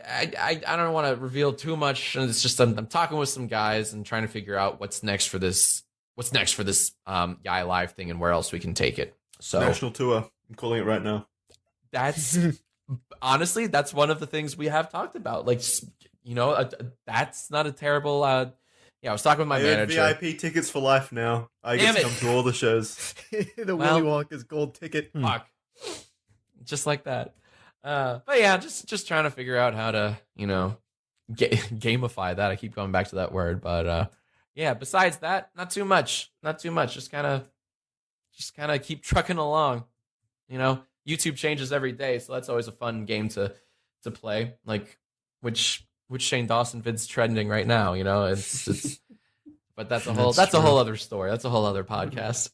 don't want to reveal too much. It's just I'm talking with some guys and trying to figure out what's next for this Yai Live thing and where else we can take it. So national tour. I'm calling it right now. That's honestly, that's one of the things we have talked about. Like, you know, that's not a terrible. I was talking with my manager. VIP tickets for life now. I get to come to all the shows. The Willy Wonka's gold ticket. Fuck. Just like that. But yeah, just trying to figure out how to, you know, gamify that. I keep going back to that word, but yeah. Besides that, not too much. Just kind of keep trucking along. You know, YouTube changes every day, so that's always a fun game to play. Like which Shane Dawson vid's trending right now. You know, it's. But that's a whole other story. That's a whole other podcast.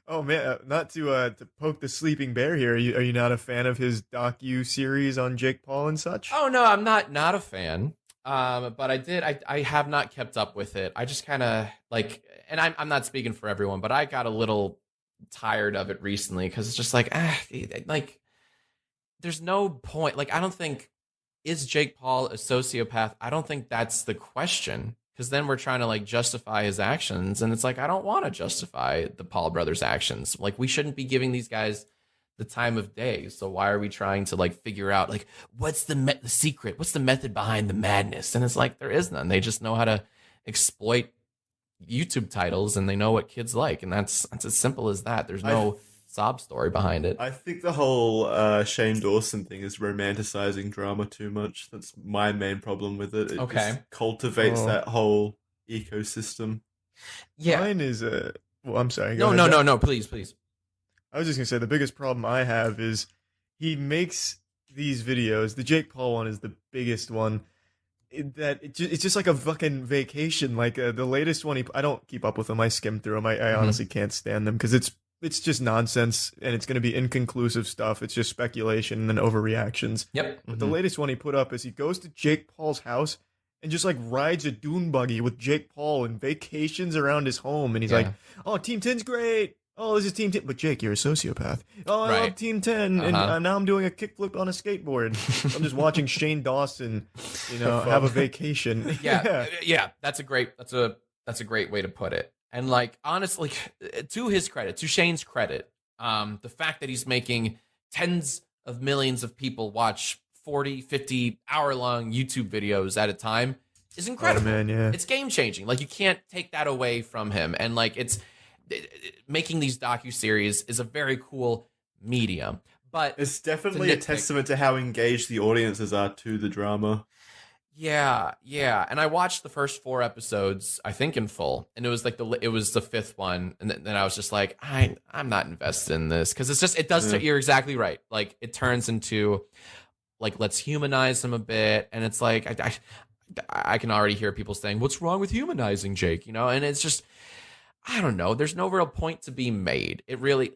Oh man, not to poke the sleeping bear here. Are you not a fan of his docu series on Jake Paul and such? Oh no, I'm not a fan. But I have not kept up with it. I just kind of like, and I'm not speaking for everyone, but I got a little tired of it recently because it's just like there's no point. Like I don't think, is Jake Paul a sociopath? I don't think that's the question. Because then we're trying to like justify his actions, and it's like I don't want to justify the Paul brothers' actions. Like we shouldn't be giving these guys the time of day. So why are we trying to like figure out like what's the secret? What's the method behind the madness? And it's like there is none. They just know how to exploit YouTube titles, and they know what kids like, and that's as simple as that. There's no sob story behind it. I think the whole Shane Dawson thing is romanticizing drama too much. That's my main problem with it. It just cultivates that whole ecosystem. Yeah. Mine is well, I'm sorry. No, please. I was just gonna say the biggest problem I have is he makes these videos. The Jake Paul one is the biggest one. It's just like a fucking vacation. Like the latest one, I don't keep up with them. I skim through them. I honestly can't stand them because it's just nonsense, and it's going to be inconclusive stuff. It's just speculation and then overreactions. Yep. But the latest one he put up is he goes to Jake Paul's house and just like rides a dune buggy with Jake Paul and vacations around his home. And he's like, "Oh, Team 10's great. Oh, this is Team 10. But Jake, you're a sociopath. Oh, I love Team 10. And now I'm doing a kickflip on a skateboard. I'm just watching Shane Dawson, you know, have a vacation." Yeah. That's a great way to put it. And like, honestly, to his credit, to Shane's credit, the fact that he's making tens of millions of people watch 40, 50 hour-long YouTube videos at a time is incredible. Oh, man, yeah. It's game changing. Like, you can't take that away from him. And like, making these docuseries is a very cool medium. But it's definitely a testament to how engaged the audiences are to the drama. Yeah. And I watched the first 4 episodes, I think, in full, and it was like the 5th one, and then I was just like, I'm not invested in this, because it does. You're exactly right. Like, it turns into like, let's humanize him a bit, and it's like I can already hear people saying, "What's wrong with humanizing Jake?" And it's just, I don't know. There's no real point to be made. It really.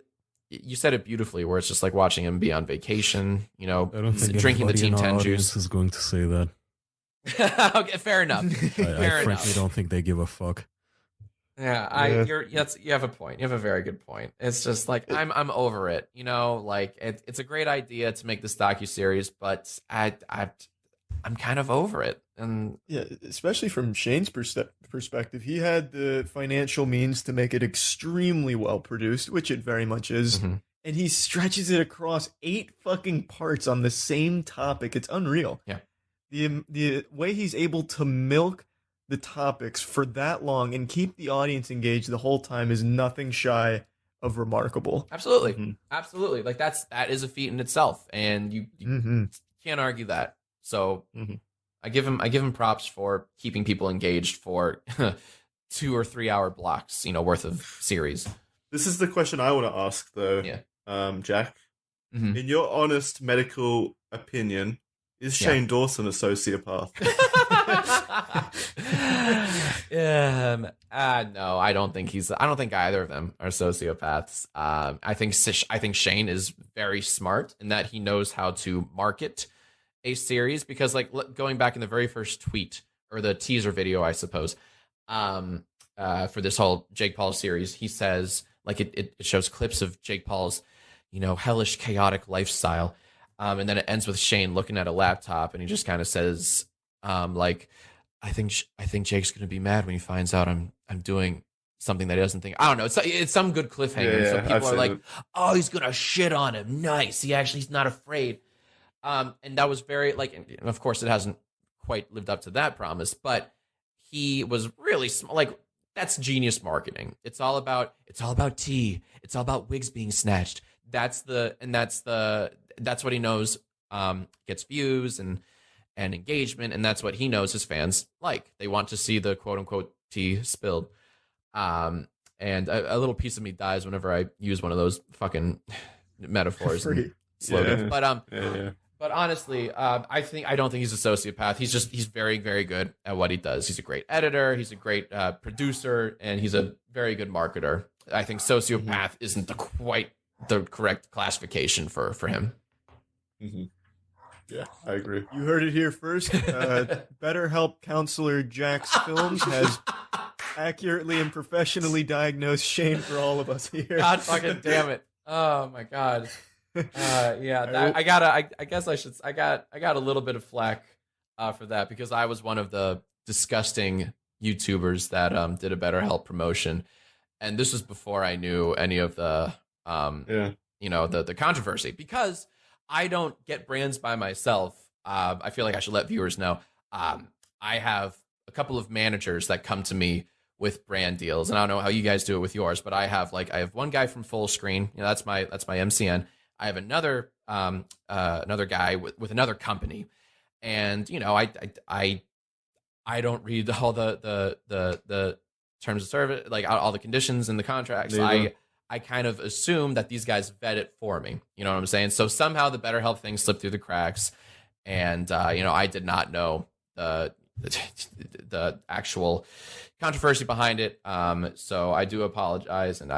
You said it beautifully, where it's just like watching him be on vacation, I don't think drinking the Team 10 juice. Is going to say that. Okay, fair enough. I frankly don't think they give a fuck. Yeah, you have a point. You have a very good point. It's just like, I'm over it. Like, it's a great idea to make this docuseries, but I'm kind of over it. And yeah, especially from Shane's perspective, he had the financial means to make it extremely well produced, which it very much is. Mm-hmm. And he stretches it across 8 fucking parts on the same topic. It's unreal. Yeah. The way he's able to milk the topics for that long and keep the audience engaged the whole time is nothing shy of remarkable. Absolutely. Mm-hmm. Absolutely. Like, that is a feat in itself, and you can't argue that. So I give him props for keeping people engaged for 2 or 3 hour blocks, worth of series. This is the question I want to ask, though. Yeah. Jack, in your honest medical opinion, is Shane Dawson a sociopath? No, I don't think either of them are sociopaths. I think Shane is very smart in that he knows how to market a series, because, like, going back in the very first tweet, or the teaser video, I suppose, for this whole Jake Paul series, he says, like, it shows clips of Jake Paul's, hellish, chaotic lifestyle. And then it ends with Shane looking at a laptop, and he just kind of says, like, I think Jake's going to be mad when he finds out I'm doing something that he doesn't think. I don't know. It's some good cliffhanger. Yeah, so people are like, it. oh, he's going to shit on him. Nice. He's not afraid. And that was very, like, and of course it hasn't quite lived up to that promise, but he was really like, that's genius marketing. It's all about tea. It's all about wigs being snatched. That's what he knows gets views and engagement, and that's what he knows his fans like. They want to see the quote unquote tea spilled. And a little piece of me dies whenever I use one of those fucking metaphors and slogans. Yeah. But honestly, I don't think he's a sociopath. He's very, very good at what he does. He's a great editor. He's a great producer, and he's a very good marketer. I think sociopath isn't quite the correct classification for him. Mm-hmm. Yeah, I agree. You heard it here first. BetterHelp counselor Jack's Films has accurately and professionally diagnosed Shane for all of us here. God fucking damn it! Oh my god. I got a little bit of flack for that, because I was one of the disgusting YouTubers that did a BetterHelp promotion, and this was before I knew any of the the controversy, because I don't get brands by myself. I feel like I should let viewers know. I have a couple of managers that come to me with brand deals, and I don't know how you guys do it with yours, but I have one guy from Full Screen. That's my MCN. I have another guy with another company, and I don't read all the terms of service, like all the conditions and the contracts. Neither. I kind of assume that these guys vet it for me. You know what I'm saying? So somehow the BetterHelp thing slipped through the cracks, and I did not know the actual controversy behind it. So I do apologize, and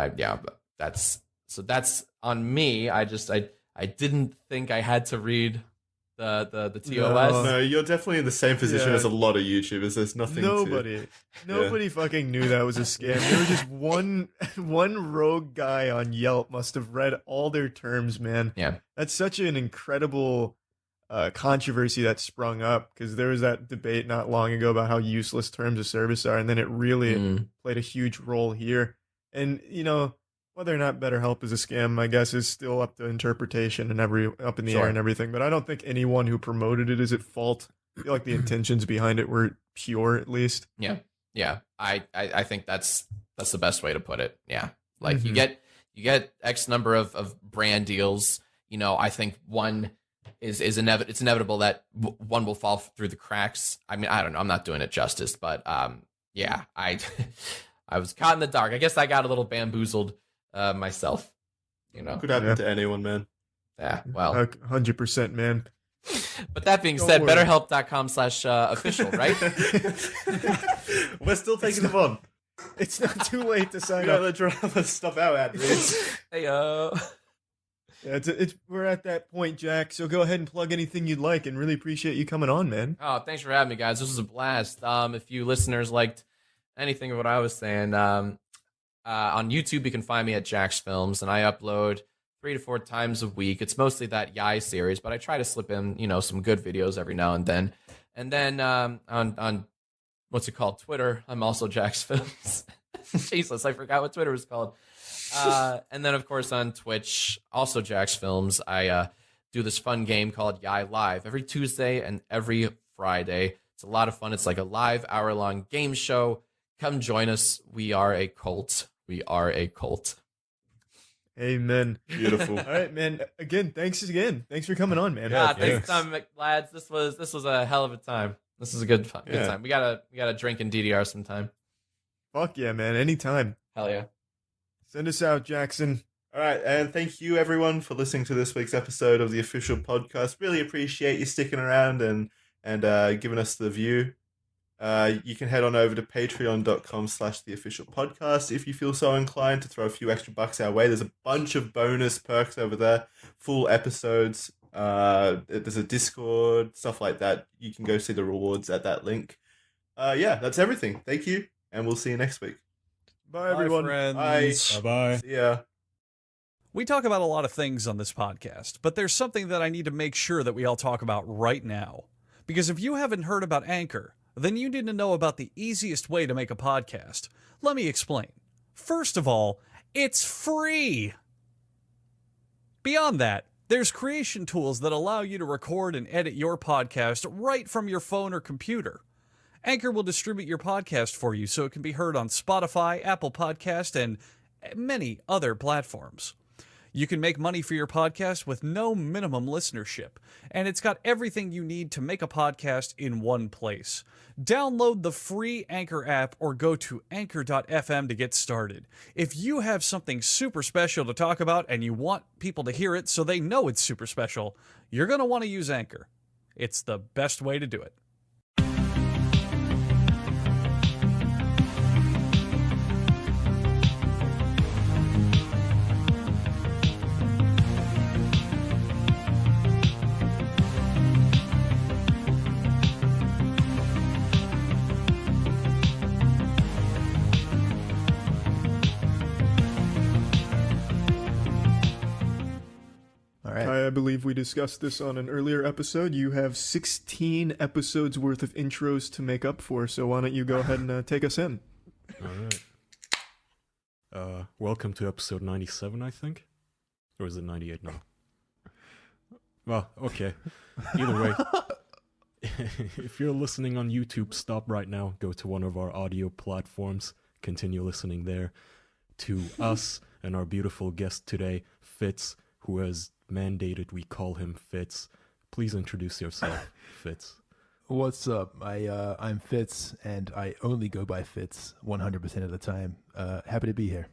that's on me. I didn't think I had to read the TOS. No, you're definitely in the same position as a lot of YouTubers. There's nothing. Nobody fucking knew that was a scam. There was just one rogue guy on Yelp must have read all their terms, man. Yeah, that's such an incredible controversy that sprung up, because there was that debate not long ago about how useless terms of service are, and then it really played a huge role here. And whether or not BetterHelp is a scam, I guess, is still up to interpretation and up in the air and everything. But I don't think anyone who promoted it is at fault I feel like the intentions behind it were pure, at least. Yeah. I think that's the best way to put it. Yeah. Like you get X number of brand deals. I think one it's inevitable that one will fall through the cracks. I mean, I don't know. I'm not doing it justice, but yeah, I was caught in the dark. I guess I got a little bamboozled myself. Could happen to anyone, man. Yeah, well, 100%, man. But that being said, BetterHelp.com/official, right? We're still taking them on. It's not too late to sign We up. gotta drama stuff out, ad reads. Hey, Yeah, we're at that point, Jack. So go ahead and plug anything you'd like, and really appreciate you coming on, man. Oh, thanks for having me, guys. This was a blast. If you listeners liked anything of what I was saying, on YouTube you can find me at Jack's Films, and I upload 3 to 4 times a week. It's mostly that Yai series, but I try to slip in, some good videos every now and then. And then on what's it called? Twitter, I'm also Jack's Films. Jesus, I forgot what Twitter was called. And then, of course, on Twitch, also Jack's Films, I do this fun game called Yai Live every Tuesday and every Friday. It's a lot of fun. It's like a live hour-long game show. Come join us. We are a cult. We are a cult. Amen. Beautiful. All right, man. Thanks again. Thanks for coming on, man. Yeah, thanks, lads. This was a hell of a time. This was a good time. We gotta drink in DDR sometime. Fuck yeah, man. Anytime. Hell yeah. Send us out, Jackson. All right, and thank you everyone for listening to this week's episode of the official podcast. Really appreciate you sticking around and giving us the view. You can head on over to patreon.com/theofficialpodcast if you feel so inclined to throw a few extra bucks our way. There's a bunch of bonus perks over there, full episodes. There's a Discord, stuff like that. You can go see the rewards at that link. Yeah, that's everything. Thank you, and we'll see you next week. Bye, everyone. Friends. Bye. Bye-bye. See ya. We talk about a lot of things on this podcast, but there's something that I need to make sure that we all talk about right now. Because if you haven't heard about Anchor, then you need to know about the easiest way to make a podcast. Let me explain. First of all, it's free. Beyond that, there's creation tools that allow you to record and edit your podcast right from your phone or computer. Anchor will distribute your podcast for you so it can be heard on Spotify, Apple Podcast, and many other platforms. You can make money for your podcast with no minimum listenership, and it's got everything you need to make a podcast in one place. Download the free Anchor app or go to anchor.fm to get started. If you have something super special to talk about and you want people to hear it so they know it's super special, you're going to want to use Anchor. It's the best way to do it. I believe we discussed this on an earlier episode. You have 16 episodes worth of intros to make up for, so why don't you go ahead and take us in? All right. Welcome to episode 97, I think. Or is it 98 now? Well, okay. Either way, if you're listening on YouTube, stop right now. Go to one of our audio platforms. Continue listening there. To us and our beautiful guest today, Fitz, who has mandated we call him Fitz. Please introduce yourself, Fitz. What's up? I'm Fitz, and I only go by Fitz 100% of the time. Happy to be here.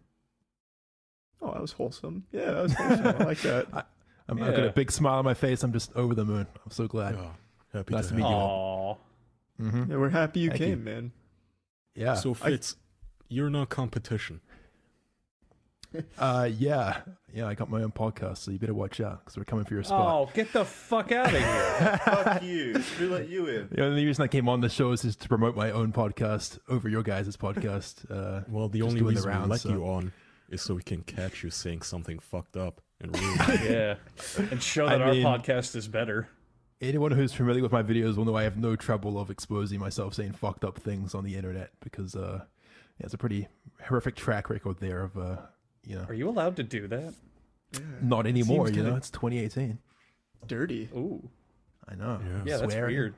Oh, that was wholesome. Yeah, that was wholesome. I like that. I've got a big smile on my face. I'm just over the moon. I'm so glad. Oh, happy Nice to to meet have you. you. Aww. Mm-hmm. Yeah, we're happy you Thank came, you. man. Yeah. So, Fitz, you're not competition. Yeah. I got my own podcast, so you better watch out because we're coming for your spot. Oh, get the fuck out of here. Fuck you. Who let you in? The only reason I came on the show is just to promote my own podcast over your guys' podcast. Well, the just only doing reason we let so. you on is so we can catch you saying something fucked up and ruin it. Yeah. And show that I mean- our podcast is better. Anyone who's familiar with my videos will know I have no trouble of exposing myself saying fucked up things on the internet because it's a pretty horrific track record there of Are you allowed to do that? not anymore. Seems kinda It's 2018. dirty. Ooh. I know. Yeah. Yeah, that's Swearing. weird.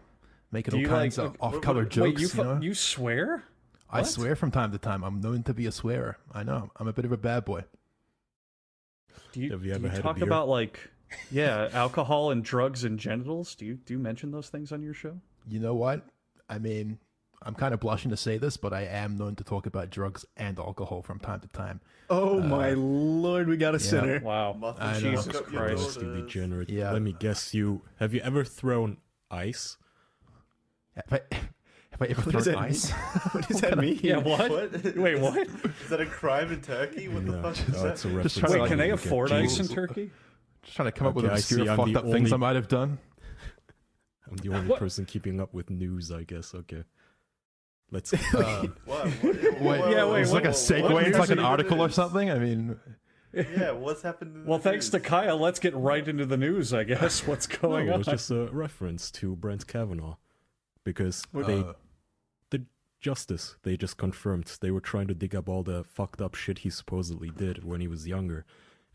making Do all you kinds like- of off-color jokes. Wait, you swear? I What? swear from time to time. I'm known to be a swearer. I know. I'm a bit of a bad boy. Do you, Have you do ever you had a talk beer? about like, yeah, alcohol and drugs and genitals? Do you mention those things on your show? You know what? I mean, I'm kind of blushing to say this, but I am known to talk about drugs and alcohol from time to time. Oh my lord, we got a sinner. Wow, Muffin I know. Jesus fuck up your Christ. daughters. Degenerate. Yeah. Let me guess you. Have you ever thrown ice? Have I ever What does thrown that mean? ice? What does that mean? Yeah, what? What? Wait, what? Is that a crime in Turkey? What the No. fuck is Oh, that? it's a Just reference. trying to, Wait, like, can they you afford get ice in Jesus. Turkey? Just trying to come up with Okay, I obscure see. I'm fucked the up things I only- might have done. I'm the only What? person keeping up with news, I guess. Okay. Let's. Wait, wait, it's like a what segue into like an news? article or something. I mean, Yeah, what's happened? In Well, the thanks to news? Kaya, let's get right into the news, I guess. What's going no, it on? was just a reference to Brent Kavanaugh because the justice they just confirmed they were trying to dig up all the fucked up shit he supposedly did when he was younger,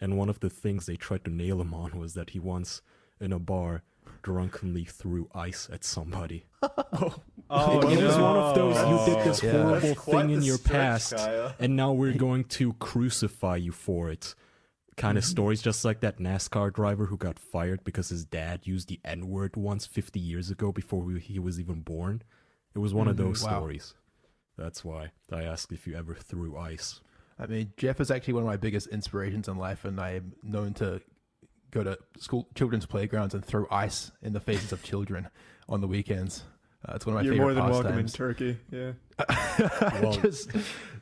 and one of the things they tried to nail him on was that he once in a bar drunkenly threw ice at somebody. Oh, It was one of those you did this Yeah. horrible That's quite thing in the your stretch, past Kaya. and now we're going to crucify you for it kind of stories, just like that NASCAR driver who got fired because his dad used the N-word once 50 years ago before he was even born. It was one of those Wow. stories. That's why I asked if you ever threw ice. I mean, Jeff is actually one of my biggest inspirations in life, and I am known to go to children's playgrounds and throw ice in the faces of children on the weekends. It's one of my You're favorite more than welcome in pastimes. Turkey. Yeah. Well,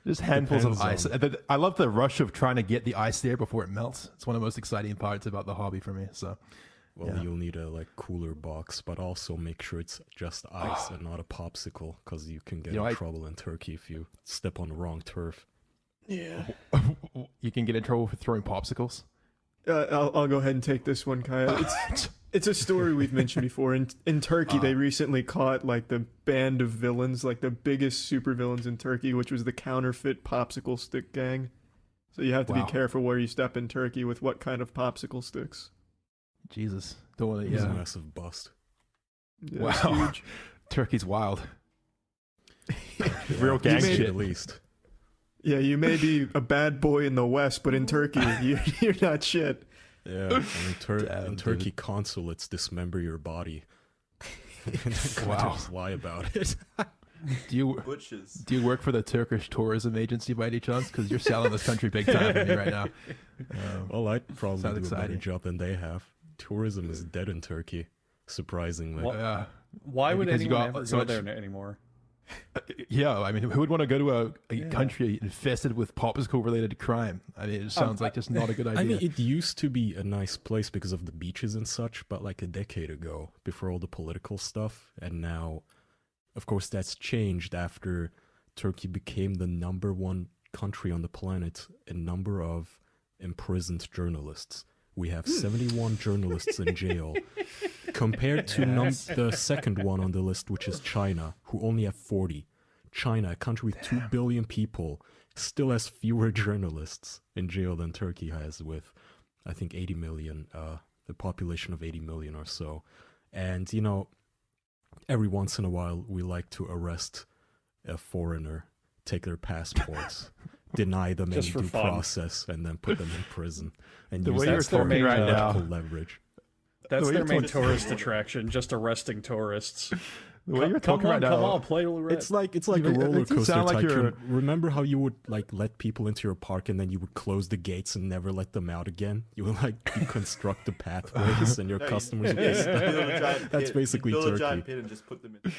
just handfuls of depends ice. I love the rush of trying to get the ice there before it melts. It's one of the most exciting parts about the hobby for me. So, Well, yeah. you'll need a cooler box, but also make sure it's just ice and not a popsicle, because you can get You know, in I- trouble in Turkey if you step on the wrong turf. Yeah. you can get in trouble for throwing popsicles. I'll go ahead and take this one, Kaya. It's a story we've mentioned before. In Turkey, they recently caught like the band of villains, like the biggest super villains in Turkey, which was the counterfeit popsicle stick gang. So you have to Wow. be careful where you step in Turkey with what kind of popsicle sticks. Jesus, don't want It to. was a Yeah. massive bust. Yeah, it's Wow. huge. Turkey's wild. Yeah, Real gang to say shit. the least. Yeah, you may be a bad boy in the West, but in Turkey, you're not shit. Yeah, and in Damn, Turkey, dude. consulates dismember your body. And then Wow. just lie about it. Do you Butchers. work for the Turkish tourism agency by any chance? Because you're selling this country big time for me right now. Well, I'd probably Sounds do a better exciting. job than they have. Tourism is dead in Turkey, surprisingly. What? Yeah. Why would Because you anyone got ever so go much- there anymore? Yeah, I mean, who would want to go to a country infested with popsicle-related crime? I mean, it sounds like just not a good idea. I mean, it used to be a nice place because of the beaches and such, but like a decade ago, before all the political stuff, and now, of course, that's changed after Turkey became the #1 country on the planet in number of imprisoned journalists. We have 71 journalists in jail, compared to the second one on the list, which is China, who only have 40. China, a country with 2 billion people, still has fewer journalists in jail than Turkey has, with, I think, 80 million, the population of 80 million or so. And, you know, every once in a while, we like to arrest a foreigner, take their passports, deny them Just any for due fun. process, and then put them in prison. And The use way that you're for talking right now- political leverage. That's way their you're main talking- tourist attraction, just arresting tourists. the way you're Come talking on, right now, come on, play red. It's like a You make- it roller makes it coaster sound like tycoon. you're- Remember how you would like let people into your park and then you would close the gates and never let them out again? You would like deconstruct the pathways and your No, you- customers would you be build a stuck. giant That's pit. basically you build Turkey. a giant pit and just put them in.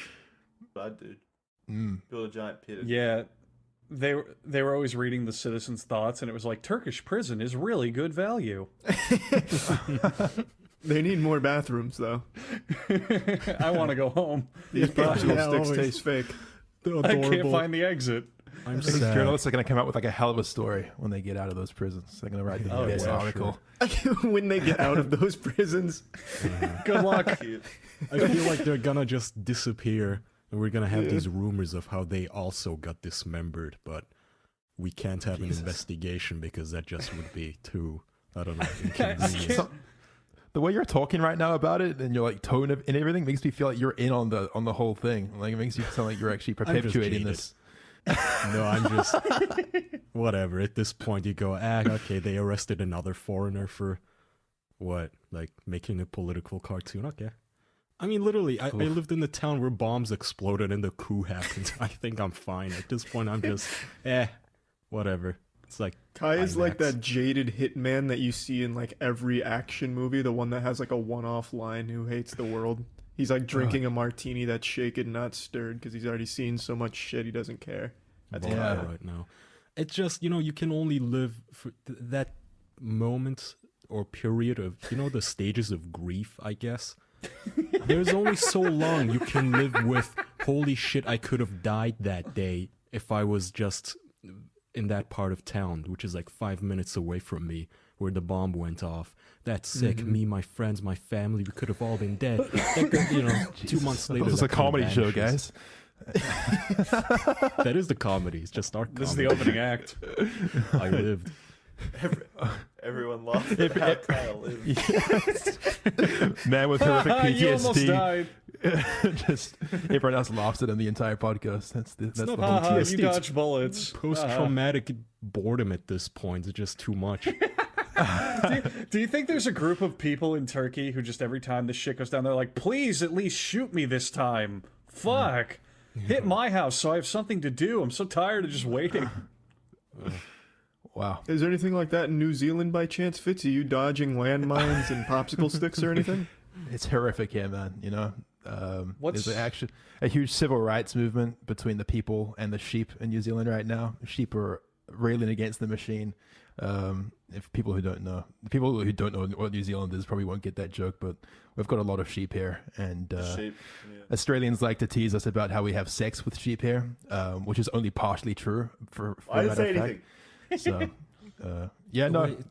Bad dude. Build a giant pit. And Yeah, they were always reading the citizens' thoughts, and it was like Turkish prison is really good value. They need more bathrooms, though. I want to go home. These popsicle Yeah, sticks always. taste fake. They're I can't adorable. find the exit. I'm these sad. journalists are going to come out with like a hell of a story when they get out of those prisons. They're going to write the Oh, best yeah, article. When they get out of those prisons, Good luck. cute. I feel like they're gonna just disappear, and we're gonna have these rumors of how they also got dismembered, but we can't have an investigation because that just would be too, I don't know, inconvenient. the way you're talking right now about it, and your like tone and everything makes me feel like you're in on the whole thing. Like it makes you sound like you're actually perpetuating this. No, I'm just whatever. At this point, you go, okay, they arrested another foreigner for what, like making a political cartoon. Okay. I mean, literally, I lived in the town where bombs exploded and the coup happened. I think I'm fine. At this point, I'm just, whatever. It's like Kai is IMAX. like that jaded hitman that you see in like every action movie, the one that has like a one-off line who hates the world. He's like drinking a martini that's shaken, not stirred, because he's already seen so much shit he doesn't care. That's Ball Kai. right now. It's just, you can only live for that moment or period of, the stages of grief, I guess. There's only so long you can live with, holy shit, I could have died that day if I was just in that part of town, which is like 5 minutes away from me, where the bomb went off. That's sick. Me, my friends, my family, we could have all been dead. 2 months later. This is a comedy show, guys. That is the comedy. It's just our comedy. This is the opening act. I lived. Everyone laughed at how Kyle lived. Man with horrific PTSD. You almost died. Just everyone else laughs at him the entire podcast. That's the whole Haha, PTSD. you dodged bullets. Post-traumatic boredom at this point. It's just too much. Do you think there's a group of people in Turkey who just every time this shit goes down, they're like, please at least shoot me this time. Fuck. Hit my house so I have something to do. I'm so tired of just waiting. Wow. Is there anything like that in New Zealand by chance, Fitz? Are you dodging landmines and popsicle sticks or anything? It's horrific here, man. What's- There's a huge civil rights movement between the people and the sheep in New Zealand right now. Sheep are railing against the machine. If people who don't know what New Zealand is probably won't get that joke, but we've got a lot of sheep here, and Sheep, yeah. Australians like to tease us about how we have sex with sheep here, which is only partially true. For I a didn't matter say of fact. anything. So,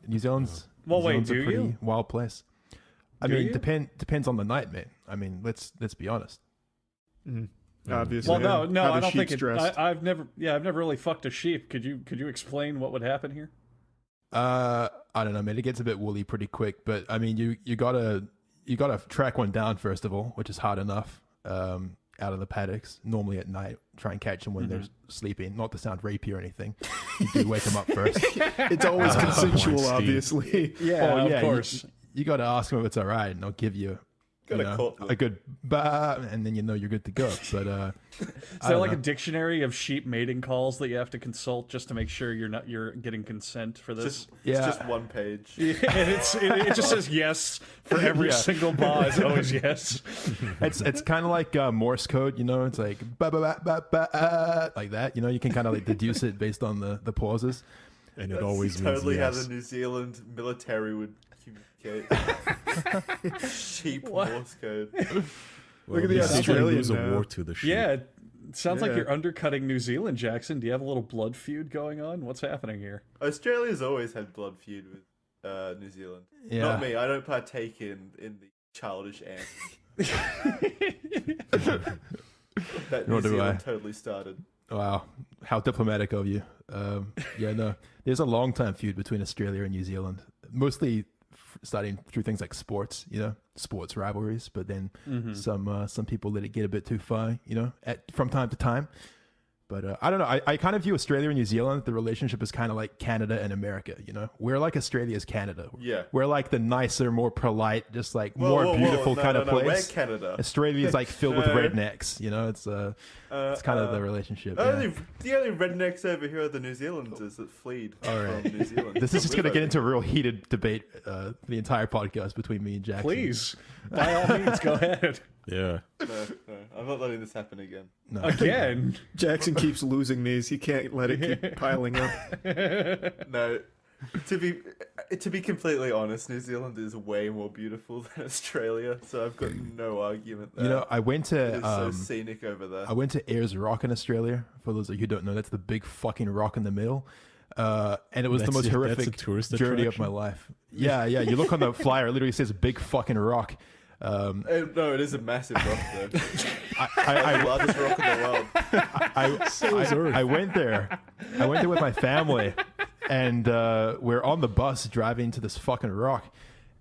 New Zealand's Well, New wait, Zealand's do a pretty you? wild place. I Do mean, you? depends on the night, man. I mean, let's be honest. Obviously. Well, no, How I the don't think sheep's dressed. I've never really fucked a sheep. Could you explain what would happen here? I don't know, man. It gets a bit woolly pretty quick, but I mean, you gotta track one down first of all, which is hard enough. Out of the paddocks, normally at night, try and catch them when they're sleeping. Not to sound rapey or anything, you do wake them up first. It's always consensual, Steve. obviously. Yeah, Oh, of course. You got to ask them if it's all right, and they'll give you, Gotta court them. a good bah, and then you're good to go. But Is there like a dictionary of sheep mating calls that you have to consult just to make sure you're getting consent for this? It's just one page. Yeah, and it just says yes for every Yeah. single bar. It's always yes. it's kind of like Morse code, It's like ba ba ba ba ba like that. You can kind of like deduce it based on the pauses. And it That's always totally means how yes. the New Zealand military would communicate. Sheep What? Morse code. Well, Look at the they usually Australian lose a now. war to the sheep. Yeah, it sounds like Yeah. you're undercutting New Zealand, Jackson. Do you have a little blood feud going on? What's happening here? Australia's always had blood feud with New Zealand. Yeah. Not me. I don't partake in the childish antics that New Nor do Zealand I. totally started. Wow, how diplomatic of you. There's a long time feud between Australia and New Zealand, mostly starting through things like sports, sports rivalries, but then some people let it get a bit too far, from time to time. But I don't know. I kind of view Australia and New Zealand, the relationship is kind of like Canada and America, We're like Australia's Canada. Yeah. We're like the nicer, more polite, just like Whoa, more whoa, whoa. beautiful No, kind no, of no. place. We're Canada. Australia is like filled with No. rednecks, it's kind of the relationship. yeah. The only rednecks over here are the New Zealanders that fled from New Zealand. This is just going to We've get into a real heated debate the entire podcast between me and Jackson. Please, by all means, go ahead. Yeah. No, I'm not letting this happen again. No. Again. Jackson keeps losing these. He can't let it keep piling up. No, to be completely honest, New Zealand is way more beautiful than Australia, so I've got no argument there. I went It is so to scenic over there. I went to Ayers Rock in Australia. For those of you who don't know, that's the big fucking rock in the middle. And it was the That's most a horrific tourist journey of attraction? my life. Yeah. You look on the flyer, it literally says big fucking rock. No, it is a massive rock though. I, The largest rock in the world. I went there. I went there with my family, and we're on the bus driving to this fucking rock.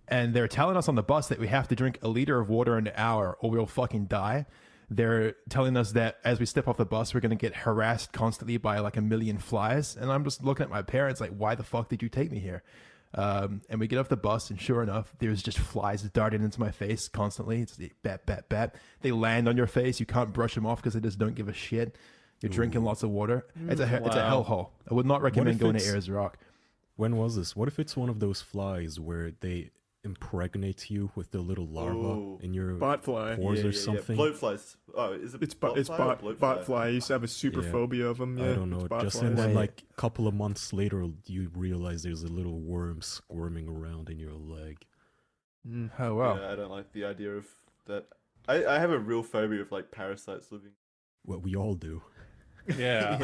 And they're telling us on the bus that we have to drink a liter of water an hour or we'll fucking die. They're telling us that as we step off the bus, we're going to get harassed constantly by like a million flies. And I'm just looking at my parents like, why the fuck did you take me here? And we get off the bus, and sure enough, there's just flies darting into my face constantly. It's the bat, bat, bat. They land on your face. You can't brush them off because they just don't give a shit. You're drinking lots of water. It's a hellhole. I would not recommend going to Ayers Rock. When was this? What if it's one of those flies where they impregnate you with the little larva in your botfly pores or something? Bloat flies. Oh, is it? It's botfly. I used to have a super phobia of them. Yeah, I don't know. Just and then like a couple of months later, you realize there's a little worm squirming around in your leg. Oh wow! Yeah, I don't like the idea of that. I have a real phobia of like parasites living. Well, we all do. Yeah,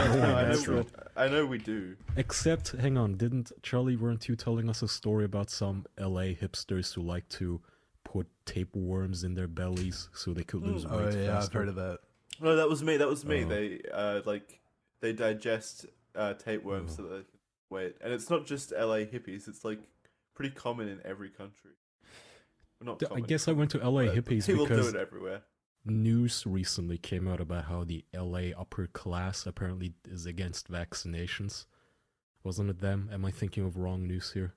I know we do. Except, hang on, weren't you telling us a story about some LA hipsters who like to put tapeworms in their bellies so they could lose weight faster? Oh yeah, I've heard of that. No, that was me. They digest tapeworms so that they can wait. And it's not just LA hippies. It's like pretty common in every country. Well, not common, I guess I went to LA hippies people because do it everywhere. News recently came out about how the LA upper class apparently is against vaccinations. Wasn't it them? Am I thinking of wrong news here?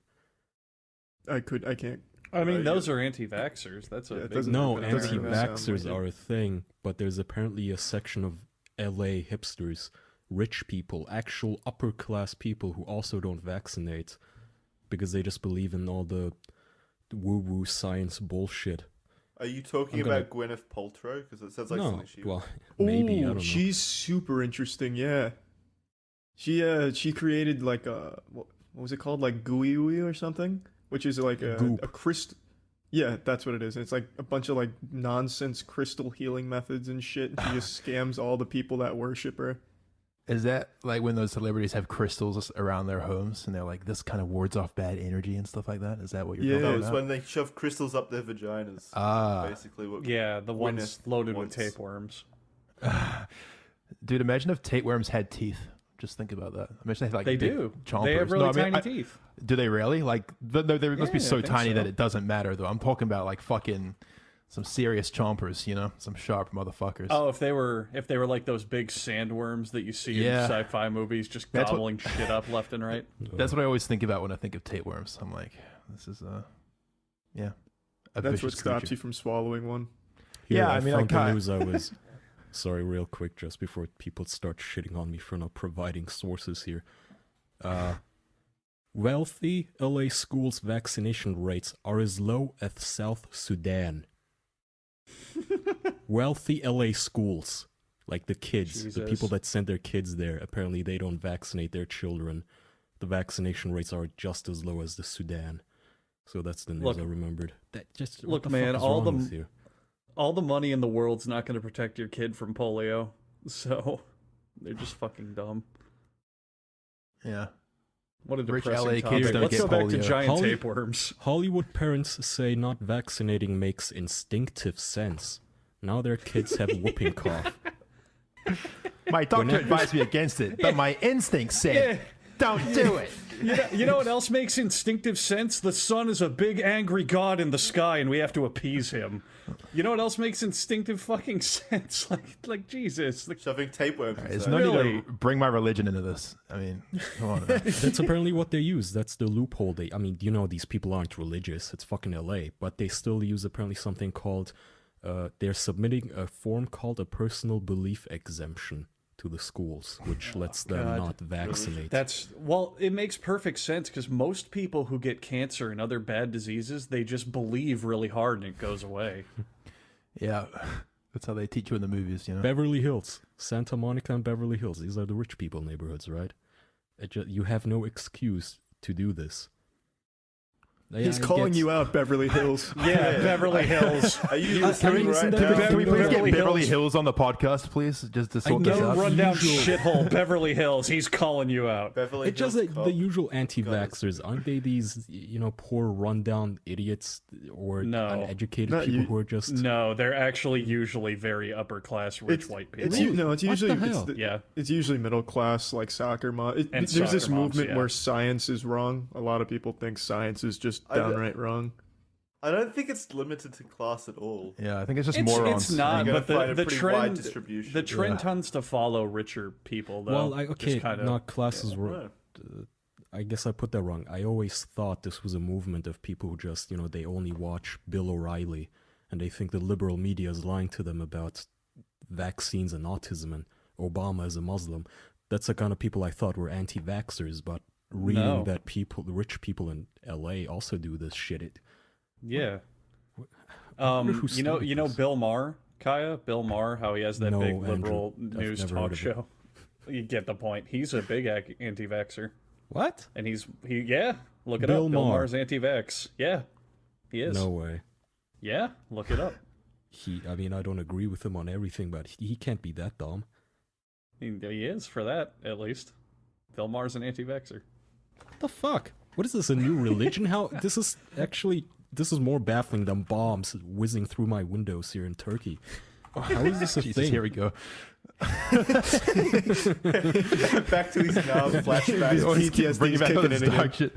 I can't. I mean, those are anti-vaxxers. That's a big... No, anti-vaxxers are a thing, but there's apparently a section of LA hipsters, rich people, actual upper class people who also don't vaccinate because they just believe in all the woo-woo science bullshit. Are you talking about Gwyneth Paltrow? Because it sounds like something she... Well, maybe, I don't know. She's super interesting, yeah. She created like a... What was it called? Like gooey or something? Which is like a crystal... Yeah, that's what it is. It's like a bunch of like nonsense crystal healing methods and shit. And she just scams all the people that worship her. Is that like when those celebrities have crystals around their homes and they're like, this kind of wards off bad energy and stuff like that? Is that what you're talking about? No, it's when they shove crystals up their vaginas. Basically what... Yeah, the ones loaded with tapeworms. Dude, imagine if tapeworms had teeth. Just think about that. Imagine they had they do. Chompers. They have really tiny teeth. Do they really? Like, no, they must be so tiny that it doesn't matter, though. I'm talking about like fucking... some serious chompers, you know, some sharp motherfuckers. Oh, if they were like those big sandworms that you see in sci-fi movies, just gobbling shit up left and right. That's what I always think about when I think of tapeworms. I'm like, this is that's what stops you from swallowing one. Here, I mean, the news I was sorry, real quick, just before people start shitting on me for not providing sources here. Wealthy LA schools' vaccination rates are as low as South Sudan. Wealthy LA schools, like the kids, the people that send their kids there, apparently they don't vaccinate their children. The vaccination rates are just as low as the Sudan. So that's the news I remembered. Look, man, all the money in the world's not going to protect your kid from polio. So they're just fucking dumb. Yeah. What a Rich depressing LA topic. kids don't Let's get go back polio. to giant tapeworms. Hollywood parents say not vaccinating makes instinctive sense. Now their kids have whooping cough. My doctor advised me against it, but my instinct said, don't do it. You know what else makes instinctive sense? The sun is a big angry god in the sky and we have to appease him. You know what else makes instinctive fucking sense? Like Jesus. Shoving tapeworms. There's no need to bring my religion into this. I mean, come on. That's apparently what they use. That's the loophole. I mean, you know, these people aren't religious. It's fucking LA. But they still use apparently something called... they're submitting a form called a personal belief exemption to the schools, which lets them not vaccinate. It makes perfect sense because most people who get cancer and other bad diseases, they just believe really hard and it goes away. Yeah, that's how they teach you in the movies, you know. Beverly Hills, Santa Monica and Beverly Hills. These are the rich people neighborhoods, right? You have no excuse to do this. He's calling you out, Beverly Hills. Yeah, Beverly Hills. Are you listening right now? Can we please get Beverly Hills on the podcast, please? Just to sort this out. Rundown shithole, Beverly Hills. He's calling you out. Beverly It's Hills just the usual anti-vaxxers. Aren't they these, poor rundown idiots or uneducated people who are just... No, they're actually usually very upper-class, rich white people. It's usually middle-class, like soccer mom. There's this movement where science is wrong. A lot of people think science is just downright wrong. I don't think it's limited to class at all. Yeah, I think it's just morons. It's not, You're but gonna find a the pretty trend wide distribution. the trend tends to follow richer people, though. Well, okay, not classes were. Right. I guess I put that wrong. I always thought this was a movement of people who just, they only watch Bill O'Reilly, and they think the liberal media is lying to them about vaccines and autism and Obama is a Muslim. That's the kind of people I thought were anti-vaxxers, but reading that the rich people in LA also do this shit. Yeah. You know Bill Maher, Kaya? Bill Maher, how he has that big liberal news talk show. You get the point. He's a big anti-vaxxer. What? And look it Bill up. Bill Maher. Maher's anti-vax. Yeah, he is. No way. Yeah, look it up. I don't agree with him on everything, but he can't be that dumb. He is, for that, at least. Bill Maher's an anti-vaxxer. What the fuck? What is this, a new religion? This is more baffling than bombs whizzing through my windows here in Turkey. How is this a Jesus, thing? here we go. Back to these now flashbacks. PTSD Bring you back kicking to in this dark again. shit.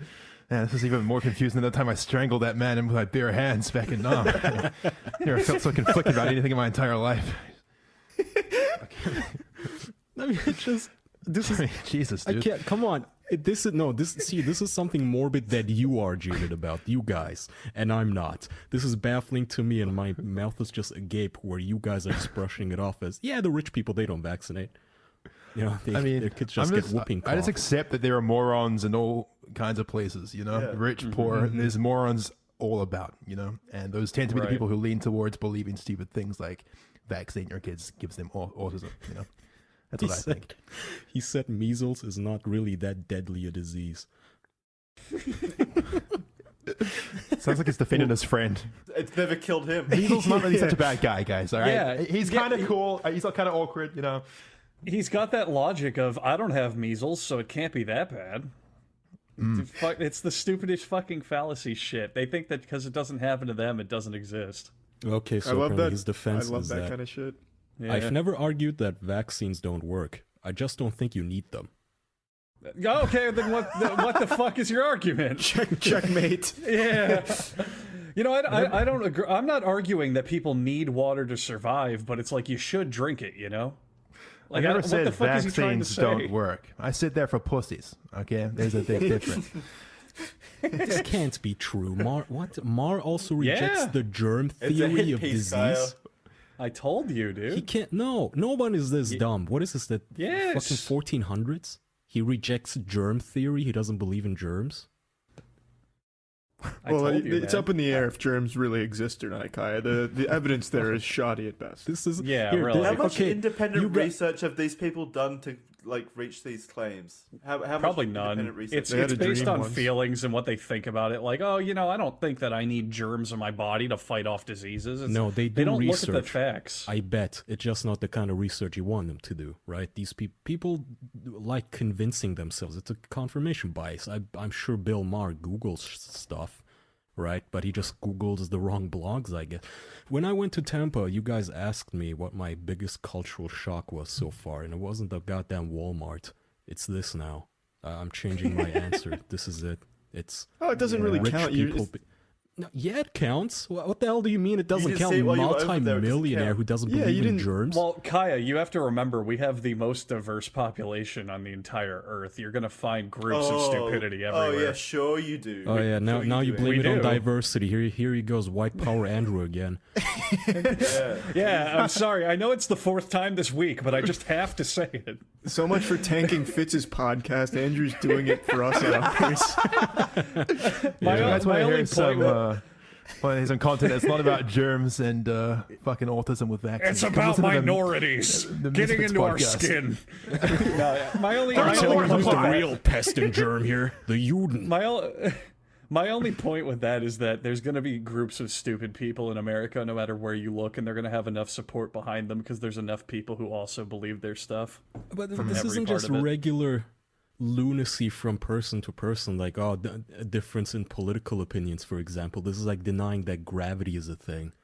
Yeah, this is even more confusing than the time I strangled that man with my bare hands back in Nam. Never felt so conflicted about anything in my entire life. Jesus, dude. I can't. Come on. This is something morbid that you are jaded about, you guys, and I'm not. This is baffling to me, and my mouth is just agape where you guys are just brushing it off as, the rich people, they don't vaccinate. Their kids just get whooping cough. I just accept that there are morons in all kinds of places, rich, poor, there's morons all about, and those tend to be the people who lean towards believing stupid things like vaccinating your kids gives them autism, That's what I think. He said measles is not really that deadly a disease. Sounds like he's defending his friend. It's never killed him. Measles not really such a bad guy, guys, all right? Yeah, he's kind of cool. He's kind of awkward, He's got that logic of, I don't have measles, so it can't be that bad. It's the stupidest fucking fallacy shit. They think that because it doesn't happen to them, it doesn't exist. Okay, so I love that. his defense I love is that kind of shit. Yeah. I've never argued that vaccines don't work. I just don't think you need them. Okay, then what the fuck is your argument? Checkmate. Yeah. I don't agree. I'm not arguing that people need water to survive, but it's like you should drink it, I never said vaccines don't work. I said they're for pussies, okay? There's a big difference. This can't be true. Mar also rejects the germ theory of disease. Kyle. I told you, dude. He can't. No one is this dumb. What is this? Fucking 1400s? He rejects germ theory. He doesn't believe in germs. It's up in the air if germs really exist or not, Kaya. The evidence there is shoddy at best. This is really. How much independent research have these people done to reach these claims? How Probably much none. independent research? It's based on feelings and what they think about it. Like, I don't think that I need germs in my body to fight off diseases. No, they don't research. look at the facts. I bet it's just not the kind of research you want them to do, right? These people like convincing themselves. It's a confirmation bias. I'm sure Bill Maher Googles stuff, right? But he just Googles the wrong blogs, I guess. When I went to Tampa, you guys asked me what my biggest cultural shock was so far, and it wasn't the goddamn Walmart. It's this now. I'm changing my answer. This is it. It's it doesn't really rich count. people. No, it counts. What the hell do you mean it doesn't count? Multi-millionaire who doesn't believe in germs? Well, Kaya, you have to remember, we have the most diverse population on the entire Earth. You're going to find groups of stupidity everywhere. Oh, yeah, sure you do. Oh, yeah, now you blame it on diversity. Here he goes, white power Andrew again. Yeah, I'm sorry. I know it's the fourth time this week, but I just have to say it. So much for tanking Fitz's podcast. Andrew's doing it for us on That's why I heard some content that's not about germs and fucking autism with vaccines. It's about minorities getting into our skin. My only the real pest and germ here, the Juden. My only point with that is that there's going to be groups of stupid people in America, no matter where you look, and they're going to have enough support behind them because there's enough people who also believe their stuff. But this isn't just regular lunacy from person to person, like a difference in political opinions, for example. This is like denying that gravity is a thing.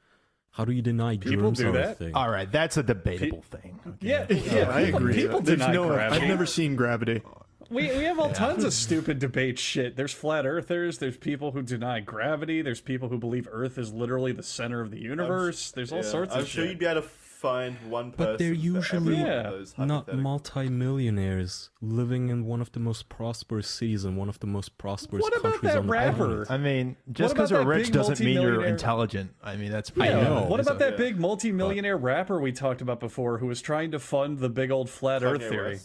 How do you deny germs are a thing? All right, that's a debatable thing. Okay. Yeah, I agree. People deny gravity. I've never seen gravity. We have all tons of stupid debate shit. There's flat earthers, there's people who deny gravity, there's people who believe Earth is literally the center of the universe. There's all sorts of I'm sure shit. you'd be able to find one person. But they're usually those not multi-millionaires living in one of the most prosperous cities and one of the most prosperous What about countries that on the rapper? planet. I mean, just about because you're that rich big doesn't mean you're multi-millionaire- intelligent. I mean, that's pretty. I know. What about that Yeah. big multi-millionaire rapper we talked about before who was trying to fund the big old flat Earth theory?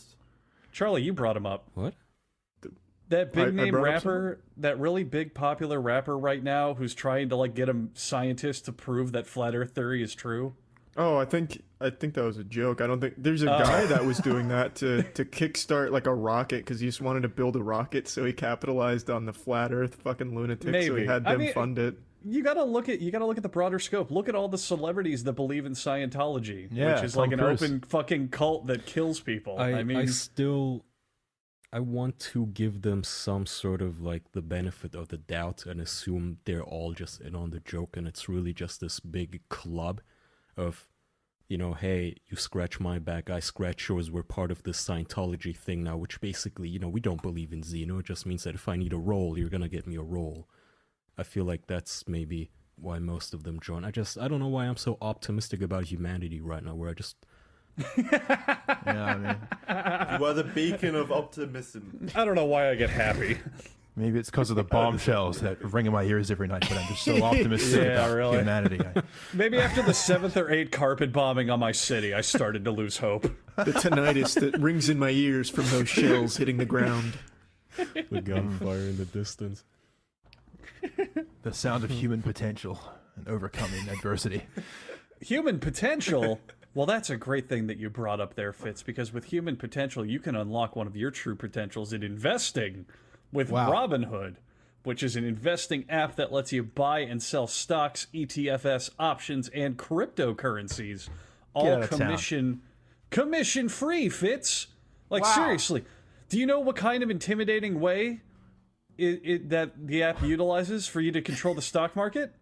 Charlie, you brought him up. What? That big name brought up rapper, that really big popular rapper right now who's trying to like get a scientist to prove that flat Earth theory is true. Oh, I think that was a joke. I don't think there's a guy that was doing that to kickstart like a rocket because he just wanted to build a rocket, so he capitalized on the flat Earth fucking lunatic, so Maybe. he had them fund it. You gotta look at the broader scope. Look at all the celebrities that believe in Scientology, Yeah, which is Tom like an Cruise. open fucking cult that kills people. I want to give them some sort of like the benefit of the doubt and assume they're all just in on the joke and it's really just this big club of, hey, you scratch my back, I scratch yours, we're part of this Scientology thing now, which basically, we don't believe in Xeno. It just means that if I need a role, you're gonna get me a role. I feel like that's maybe why most of them join. I don't know why I'm so optimistic about humanity right now, where I just... Yeah, I mean, You are the beacon of optimism. I don't know why I get happy. maybe it's because of the bombshells that ring in my ears every night, but I'm just so optimistic Yeah, about really. humanity. Maybe after the 7th or 8th carpet bombing on my city, I started to lose hope. The tinnitus that rings in my ears from those shells hitting the ground. The gunfire in the distance. The sound of human potential and overcoming adversity. Human potential? Well, that's a great thing that you brought up there, Fitz, because with human potential, you can unlock one of your true potentials in investing with Robinhood, which is an investing app that lets you buy and sell stocks, ETFs, options, and cryptocurrencies, all commission free, Fitz. Like, seriously, do you know what kind of intimidating way that the app utilizes for you to control the stock market?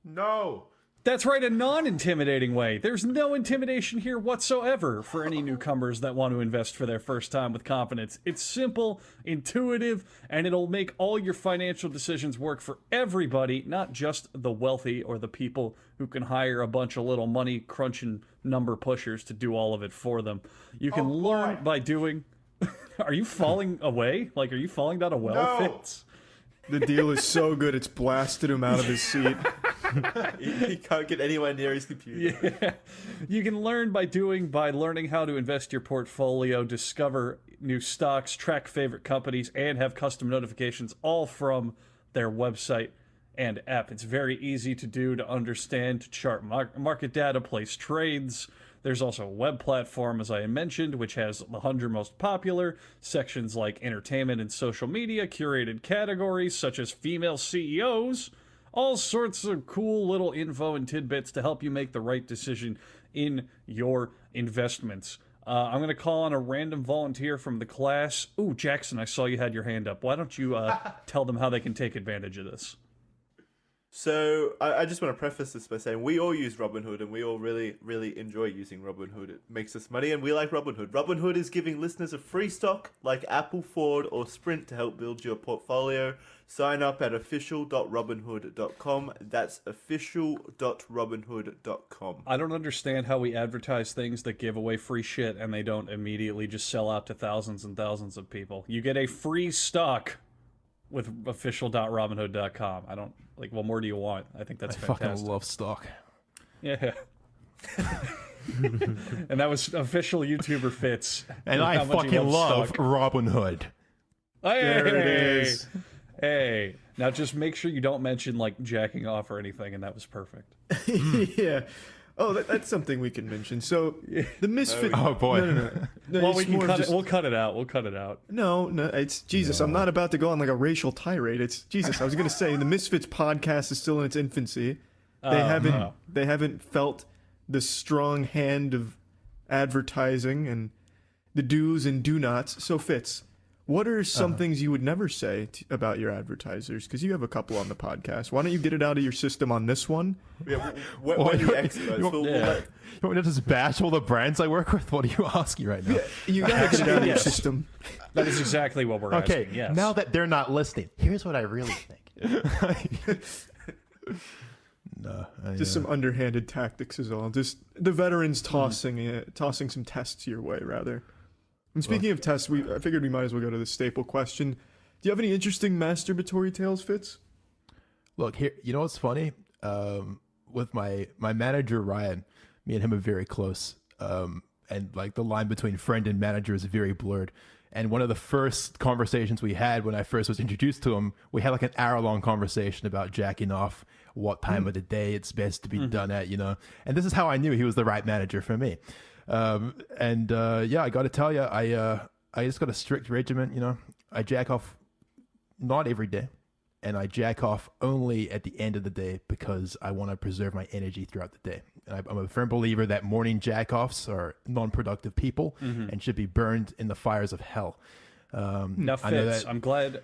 No. That's right, a non-intimidating way. There's no intimidation here whatsoever for any newcomers that want to invest for their first time with confidence. It's simple, intuitive, and it'll make all your financial decisions work for everybody, not just the wealthy or the people who can hire a bunch of little money-crunching number pushers to do all of it for them. You can learn by doing... Are you falling away? Like, are you falling down a well, Fitz? The deal is so good, it's blasted him out of his seat. He can't get anywhere near his computer. Yeah. You can learn by learning how to invest your portfolio, discover new stocks, track favorite companies, and have custom notifications all from their website and app. It's very easy to do, to understand, to chart market data, place trades. There's also a web platform, as I mentioned, which has the 100 most popular sections like entertainment and social media, curated categories such as female CEOs, all sorts of cool little info and tidbits to help you make the right decision in your investments. I'm going to call on a random volunteer from the class. Ooh, Jackson, I saw you had your hand up. Why don't you tell them how they can take advantage of this? So I just want to preface this by saying we all use Robinhood and we all really, really enjoy using Robinhood. It makes us money and we like Robinhood. Robinhood is giving listeners a free stock like Apple, Ford, or Sprint to help build your portfolio. Sign up at official.robinhood.com. That's official.robinhood.com. I don't understand how we advertise things that give away free shit and they don't immediately just sell out to thousands and thousands of people. You get a free stock with official.robinhood.com. I don't, like, what more do you want? I think that's fantastic. Fucking love stock. Yeah. And that was official YouTuber Fitz. And How I much he fucking love stock. Robinhood. Hey! There it is. Hey. Now just make sure you don't mention, like, jacking off or anything, and that was perfect. Yeah. Oh, that's something we can mention. So, the Misfit... Oh, boy. No, Well, it's we can more cut just- it. We'll cut it out. We'll cut it out. No, it's Jesus. I'm not about to go on like a racial tirade. It's Jesus. I was going to say the Misfits podcast is still in its infancy. They haven't felt the strong hand of advertising and the do's and do nots. So Fitz, What are some things you would never say about your advertisers? Because you have a couple on the podcast. Why don't you get it out of your system on this one? Yeah, we're the experts. You want me to just bash all the brands I work with? What are you asking right now? Yeah, you gotta get it out of your system. That is exactly what we're asking. Yes. Now that they're not listening, here's what I really think. No, Just some underhanded tactics is all. Just the veterans tossing some tests your way, rather. And speaking of tests, I figured we might as well go to the staple question. Do you have any interesting masturbatory tales, Fitz? Look, here, you know what's funny? With my manager, Ryan, me and him are very close. And like the line between friend and manager is very blurred. And one of the first conversations we had when I first was introduced to him, we had like an hour-long conversation about jacking off, what time of the day it's best to be done at, you know. And this is how I knew he was the right manager for me. Yeah, I got to tell you, I just got a strict regimen, you know. I jack off not every day, and I jack off only at the end of the day because I want to preserve my energy throughout the day. And I'm a firm believer that morning jack-offs are non-productive people and should be burned in the fires of hell. Now, Fitz, I'm glad...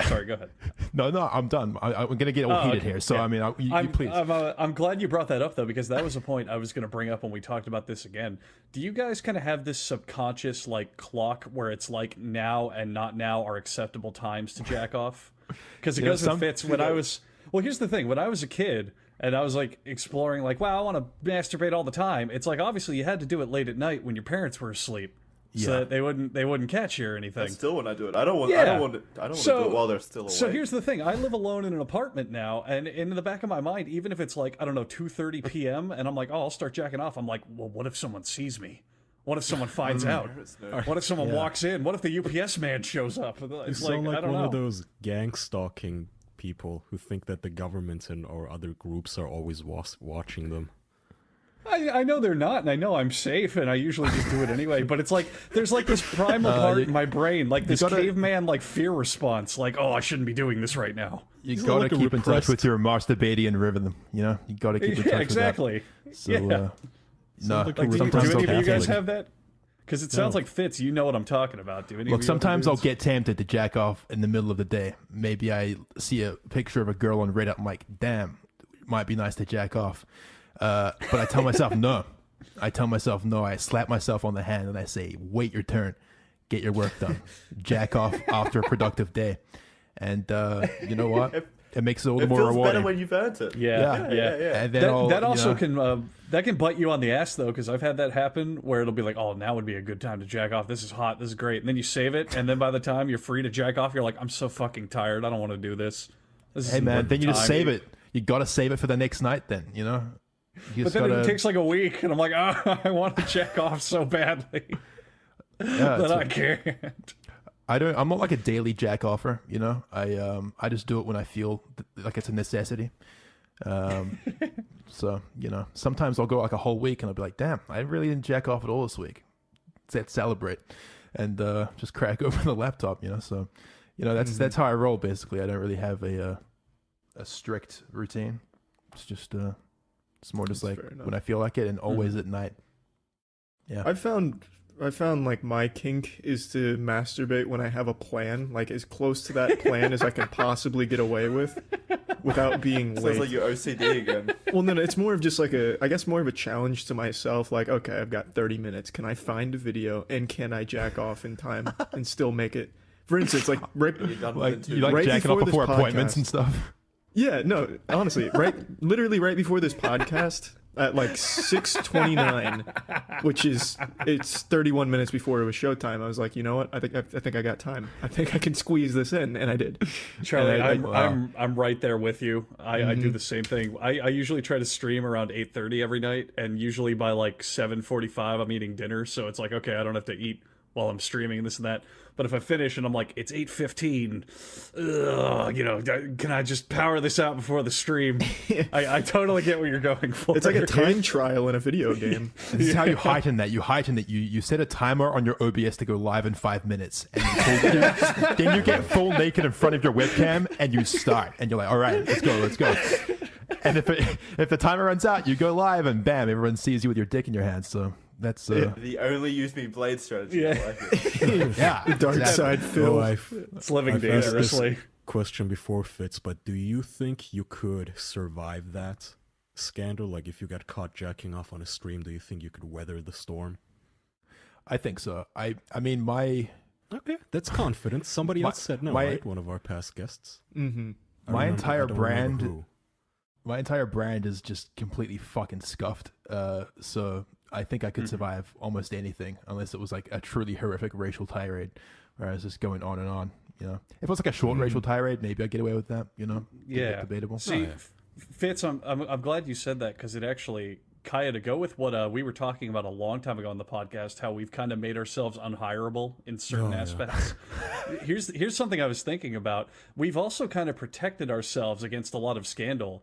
Sorry, go ahead. No, I'm done. I'm going to get all heated here. So, yeah. I mean, you please. I'm glad you brought that up, though, because that was a point I was going to bring up when we talked about this again. Do you guys kind of have this subconscious, like, clock where it's like now and not now are acceptable times to jack off? Because it goes with Fitz. When I was... Well, here's the thing. When I was a kid and I was, like, exploring, like, wow, I want to masturbate all the time, it's like, obviously, you had to do it late at night when your parents were asleep. So that they wouldn't catch you or anything. I still when I do it. I don't want to do it while they're still awake. So here's the thing. I live alone in an apartment now, and in the back of my mind, even if it's like, I don't know, 2:30 p.m., and I'm like, oh, I'll start jacking off, I'm like, well, what if someone sees me? What if someone finds out? What if someone walks in? What if the UPS man shows up? It's You sound like I don't one know. of those gang stalking people who think that the government or other groups are always watching them. I know they're not, and I know I'm safe, and I usually just do it anyway, but it's like, there's like this primal part in my brain, like this caveman, like, fear response, like, oh, I shouldn't be doing this right now. You gotta keep in touch with your masturbating rhythm, you know? You gotta keep in touch exactly. with that. So, no. Like, do any of you guys have that? Because it sounds like Fitz, you know what I'm talking about. Look, sometimes I'll get tempted to jack off in the middle of the day. Maybe I see a picture of a girl on Reddit, I'm like, damn, it might be nice to jack off. But I tell myself no. I slap myself on the hand and I say, wait your turn. Get your work done. Jack off after a productive day. And you know what? It makes it a little more rewarding. It feels better when you've earned it. Yeah. And then that also can bite you on the ass, though, because I've had that happen where it'll be like, oh, now would be a good time to jack off. This is hot. This is great. And then you save it, and then by the time you're free to jack off, you're like, I'm so fucking tired. I don't want to do this. Hey, man, then you just save it. You got to save it for the next night then, you know? But then it takes like a week, and I'm like, oh, I want to check off so badly that I can't. I'm not like a daily jack offer, you know. I just do it when I feel like it's a necessity. So you know, sometimes I'll go like a whole week, and I'll be like, damn, I really didn't jack off at all this week. Let's celebrate, and just crack open the laptop, you know. So you know, that's how I roll. Basically, I don't really have a strict routine. It's just it's more just like when I feel like it, and always at night. Yeah, I found like my kink is to masturbate when I have a plan, like as close to that plan as I can possibly get away with, without being late. Sounds like your OCD again. Well, no, it's more of just like more of a challenge to myself. Like, okay, I've got 30 minutes. Can I find a video and can I jack off in time and still make it? For instance, like you like jacking off before appointments and stuff. Yeah, no, honestly, literally right before this podcast at like 6:29, which it's 31 minutes before it was showtime. I was like, you know what? I think I got time. I think I can squeeze this in, and I did. Charlie, I'm right there with you. I do the same thing. I usually try to stream around 8:30 every night, and usually by like 7:45 I'm eating dinner, so it's like, okay, I don't have to eat while I'm streaming this and that. But if I finish and I'm like, it's 8:15, you know, can I just power this out before the stream? I totally get what you're going for. It's like a time trial in a video game. This is how you heighten that. You set a timer on your OBS to go live in 5 minutes. And then you get full naked in front of your webcam and you start. And you're like, all right, let's go. And if the timer runs out, you go live and bam, everyone sees you with your dick in your hands. So That's The only use me blade strategy. Yeah. I like it. yeah, The dark side, Phil. It's living I've asked this dangerously. question before, Fitz, but do you think you could survive that scandal? Like, if you got caught jacking off on a stream, do you think you could weather the storm? I think so. I mean, my Okay, that's confident. Somebody else said no, right? One of our past guests. Mm-hmm. My entire I don't remember brand, who. my entire brand is just completely fucking scuffed. So I think I could survive almost anything, unless it was like a truly horrific racial tirade, where I was just going on and on. You know, if it was like a short racial tirade, maybe I'd get away with that. You know, Yeah, debatable. See, Fitz, I'm glad you said that, because it actually, Kaya, to go with what we were talking about a long time ago on the podcast, how we've kind of made ourselves unhireable in certain aspects. Here's something I was thinking about. We've also kind of protected ourselves against a lot of scandal.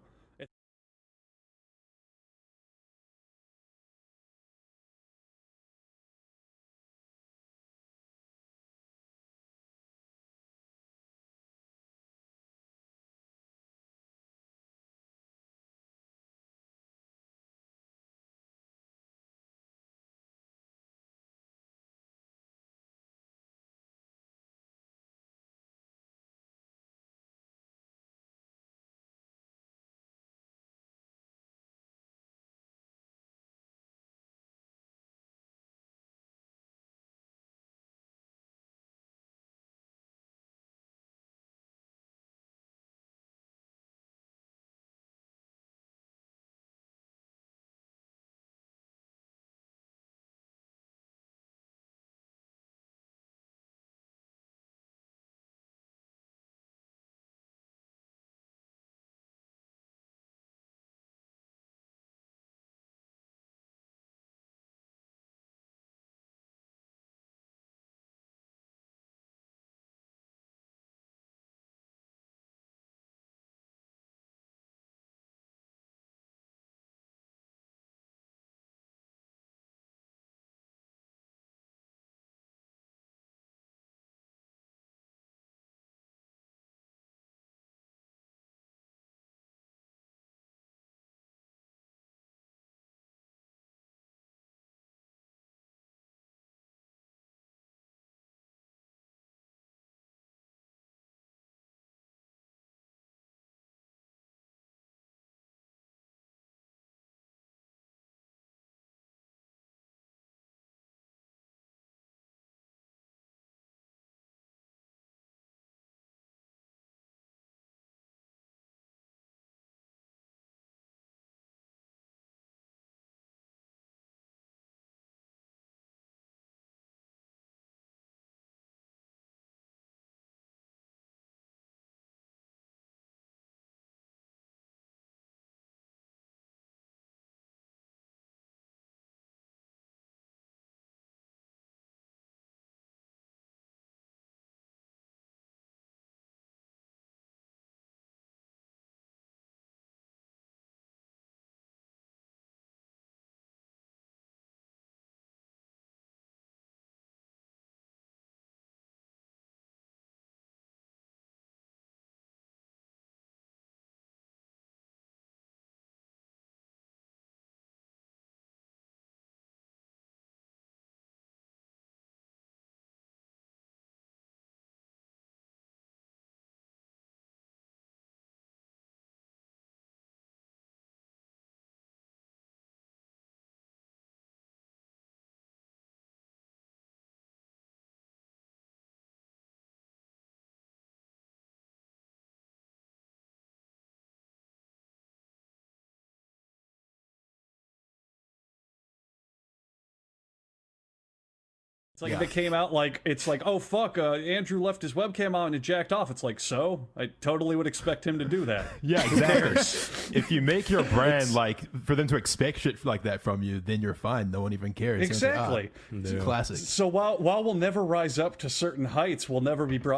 It's like if it came out like, it's like, oh fuck, Andrew left his webcam on and jacked off. It's like, so? I totally would expect him to do that. Yeah, exactly. If you make your brand like for them to expect shit like that from you, then you're fine. No one even cares. Exactly. It's a classic. So while we'll never rise up to certain heights, we'll never be brought